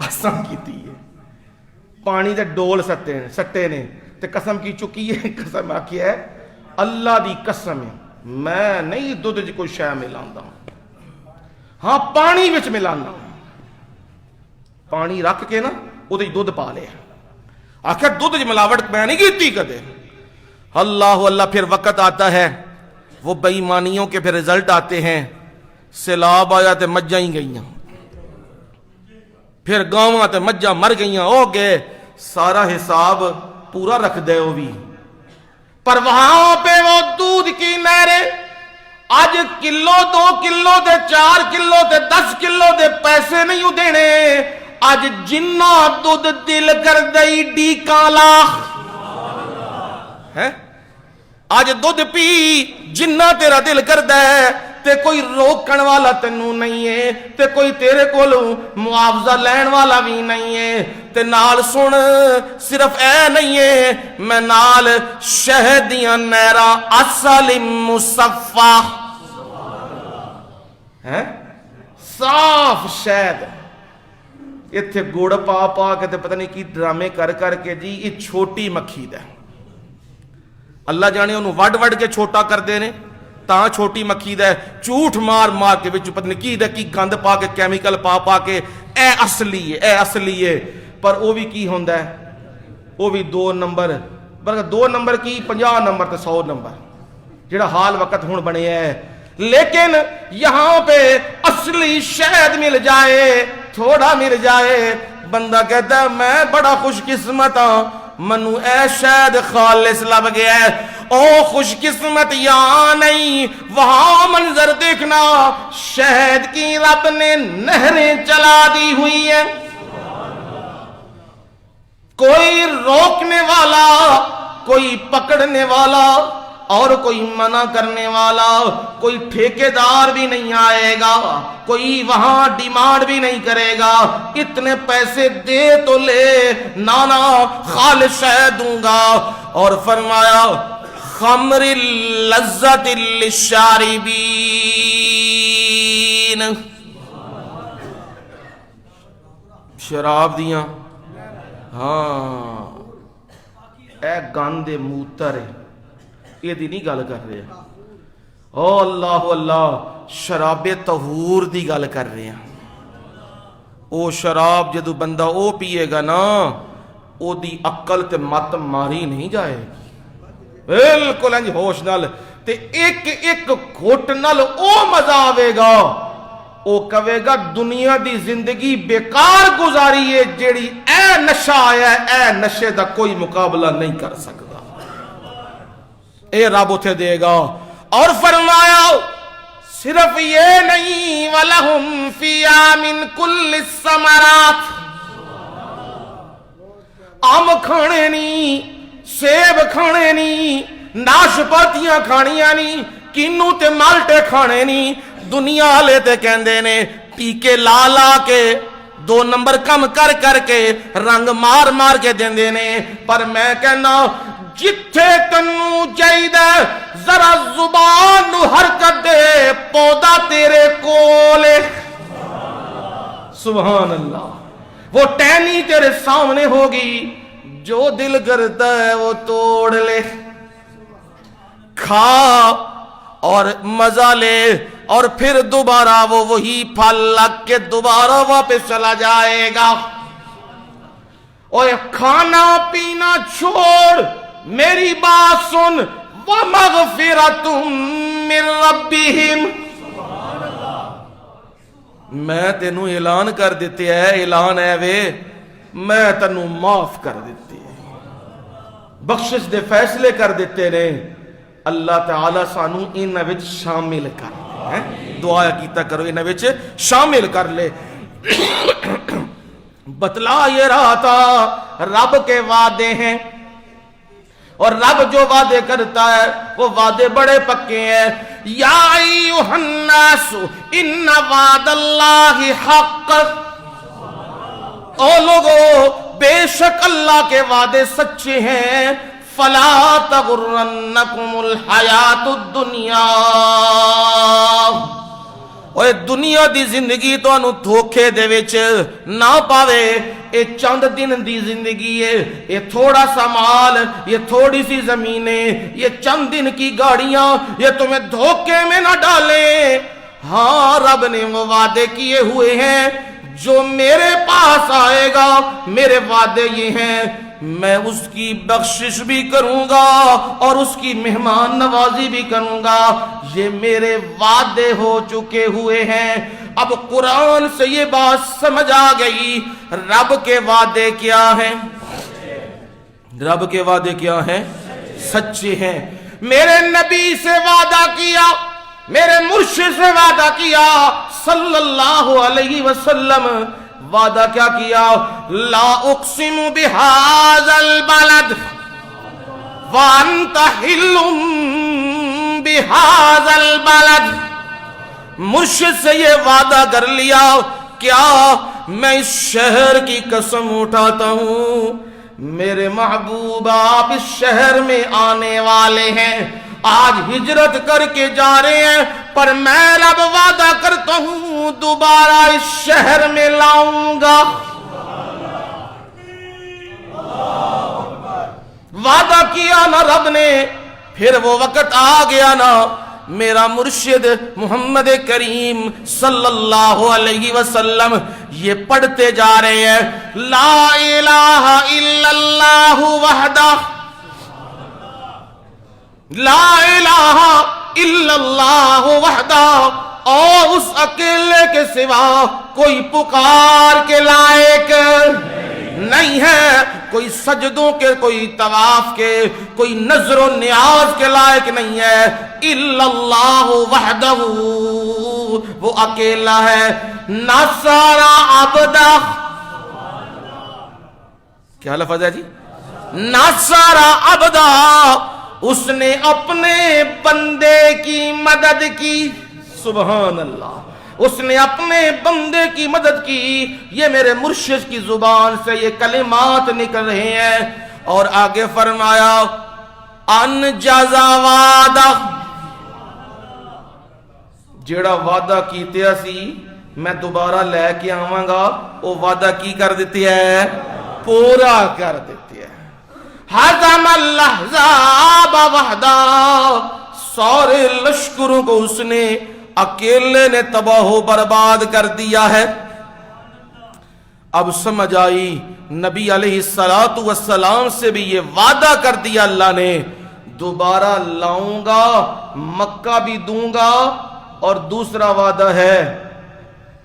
اساں کیتی ہے۔ پانی دے ڈول سٹے نے تے قسم کی چکی ہے، قسم آکی ہے اللہ دی قسم ہے میں نہیں دودھ جی کوئی شے ملاندہ ہوں، ہاں پانی وچ ملانا، پانی رکھ کے نا وہ دودھ پا لے، آخر دودھ جی ملاوٹ میں نہیں کیتی کدے۔ اللہ اللہ، پھر وقت آتا ہے وہ بے ایمانیوں کے پھر رزلٹ آتے ہیں، سیلاب آیا تے مجھاں ہی گئیاں، پھر گاواں تے مجھاں مر گئیاں، ہو گئے سارا حساب پورا رکھ دے وہ بھی۔ پر وہاں پہ وہ دودھ کی نہریں آج کلو 2 کلو دے 4 کلو دے 10 کلو دے پیسے نہیں دینے، اج جنہ دودھ دل کر دئی ڈی کالا ہے، اج دودھ پی جنہ تیرا دل کر دے تے کوئی روکن والا تینوں نہیں ہے تے کوئی تیرے کول معاوضہ لین والا بھی نہیں ہے تے نال سن صرف اے نہیں ہے میں نال شہد دیاں نہراں اصل مصفا ہے صاف شہد ایتھے گڑ پا پا کے تے پتہ نہیں کی ڈرامے کر کر کے جی یہ چھوٹی مکھی دا اللہ جانے انہوں وڈ وڈ کے چھوٹا کر دے نے تاں چھوٹی مکھی دا جھوٹ مار مار کے وچ پتہ نہیں کی دا کی گند پا کے کیمیکل پا پا کے اے اصلی ہے پر او بھی کی ہوندا ہے او بھی 2 نمبر بلکہ 2 نمبر کی 50 نمبر تے 100 نمبر جڑا حال وقت ہون بنے ہے لیکن یہاں پہ اصلی شہد مل جائے تھوڑا مل جائے بندہ کہتا ہے میں بڑا خوش قسمت ہاں منو اے شہد خالص لب گیا ہے او خوش قسمت یہاں نہیں وہاں منظر دیکھنا شہد کی رب نے نہریں چلا دی ہوئی ہیں کوئی روکنے والا کوئی پکڑنے والا اور کوئی منع کرنے والا کوئی ٹھیکیدار بھی نہیں آئے گا کوئی وہاں ڈیمانڈ بھی نہیں کرے گا اتنے پیسے دے تو لے نانا خالص شہد دوں گا اور فرمایا خمر لذت للشاربین شراب دیاں ہاں اے گاندے موتر یہ دی نہیں گل کر رہے او اللہ اللہ شراب طہور دی گل کر رہے ہیں او شراب جدو بندہ او پیے گا نا او دی عقل تے مت ماری نہیں جائے گی بالکل انج ہوش نال تے ایک ایک گھٹ نال او مزہ آوے گا او کہے گا دنیا دی زندگی بیکار گزاری ہے جیڑی اے نشہ آیا اے نشے دا کوئی مقابلہ نہیں کر سکتا اے رب اتھے دے گا اور فرمایا صرف یہ نہیں وَلَهُمْ فِيهَا مِن كُلِّ الثَّمَرَاتِ آم کھانے نہیں سیب کھانے نہیں ناشپاتیاں کھانیاں نہیں کینو تے مالٹے کھانے نہیں دنیا لے تے کہندے نے ٹیکے لا لا کے 2 نمبر کم کر کر کے رنگ مار مار کے دیندے نے پر میں کہنا جتھے تنو چاہیدہ ذرا زبان نو حرکت دے پودا تیرے کولے سبحان اللہ وہ ٹہنی تیرے سامنے ہوگی جو دل کرتا ہے وہ توڑ لے کھا اور مزہ لے اور پھر دوبارہ وہ وہی پھل لگ کے دوبارہ واپس چلا جائے گا اور کھانا پینا چھوڑ میری بات سن وَمَغْفِرَةٌ مِّن رَبِّهِمْ میں تینوں اعلان کر دیتے ہے اعلان ہے وے میں تینوں معاف کر دیتے بخشش دے فیصلے کر دیتے نے اللہ تعالیٰ سانو ان وچ شامل کر لے دعا کیتا کرو ان وچ شامل کر لے بتلا یہ رہا تھا رب کے وعدے ہیں اور رب جو وعدے کرتا ہے وہ وعدے بڑے پکے ہیں یا ایھا الناس ان وعد اللہ حق او لوگو بے شک اللہ کے وعدے سچے ہیں فلا تغرنکم الحیات الدنیا اور دنیا دی زندگی تو انو دھوکے دے وچ نہ پاوے یہ چند دن دی زندگی ہے یہ تھوڑا سا مال یہ تھوڑی سی زمینیں یہ چند دن کی گاڑیاں یہ تمہیں دھوکے میں نہ ڈالیں ہاں رب نے وہ وعدے کیے ہوئے ہیں جو میرے پاس آئے گا میرے وعدے یہ ہیں میں اس کی بخشش بھی کروں گا اور اس کی مہمان نوازی بھی کروں گا یہ میرے وعدے ہو چکے ہوئے ہیں اب قرآن سے یہ بات سمجھ آ گئی رب کے وعدے کیا ہیں رب کے وعدے کیا ہیں سچے ہیں میرے نبی سے وعدہ کیا میرے مرشد سے وعدہ کیا صلی اللہ علیہ وسلم وعدہ کیا کیا؟ لا اقسم بہذا البلد وانت حل بہذا البلد، مرشد سے یہ وعدہ کر لیا، کیا میں اس شہر کی قسم اٹھاتا ہوں، میرے محبوب آپ اس شہر میں آنے والے ہیں، آج ہجرت کر کے جا رہے ہیں، پر میں اب وعدہ کرتا ہوں دوبارہ اس شہر میں لاؤں گا۔ وعدہ کیا نا رب نے، پھر وہ وقت آ گیا نا، میرا مرشد محمد کریم صلی اللہ علیہ وسلم یہ پڑھتے جا رہے ہیں، لا الہ الا اللہ وحدہ، لا الہ الا اللہ وحدہ، اور اس اکیلے کے سوا کوئی پکار کے لائق نہیں ہے، کوئی سجدوں کے، کوئی طواف کے، کوئی نظر و نیاز کے لائق نہیں ہے، الا اللہ وحدہ، وہ اکیلا ہے، نصر عبدہ، کیا لفظ ہے جی؟ نصر عبدہ، اس نے اپنے بندے کی مدد کی، سبحان اللہ، اس نے اپنے بندے کی مدد کی۔ یہ میرے مرشد کی زبان سے یہ کلمات نکل رہے ہیں، اور آگے فرمایا انجزا وعدہ، جیڑا وعدہ کیتے اسی میں دوبارہ لے کے آواں گا، وہ وعدہ کی کر دیتی ہے؟ پورا کر دیتی ہے۔ حزم الاحزاب وحدہ، سارے لشکروں کو اس نے اکیلے نے تباہ و برباد کر دیا ہے۔ اب سمجھ آئی، نبی علیہ السلام سے بھی یہ وعدہ کر دیا اللہ نے، دوبارہ لاؤں گا، مکہ بھی دوں گا، اور دوسرا وعدہ ہے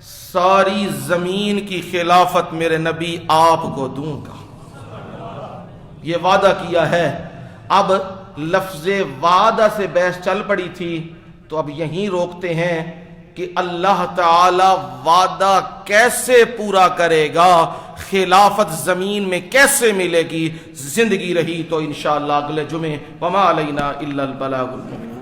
ساری زمین کی خلافت میرے نبی آپ کو دوں گا، یہ وعدہ کیا ہے۔ اب لفظ وعدہ سے بحث چل پڑی تھی، تو اب یہیں روکتے ہیں کہ اللہ تعالی وعدہ کیسے پورا کرے گا، خلافت زمین میں کیسے ملے گی، زندگی رہی تو انشاءاللہ اگلے جمعے وما علینا الا البلاغ المبین۔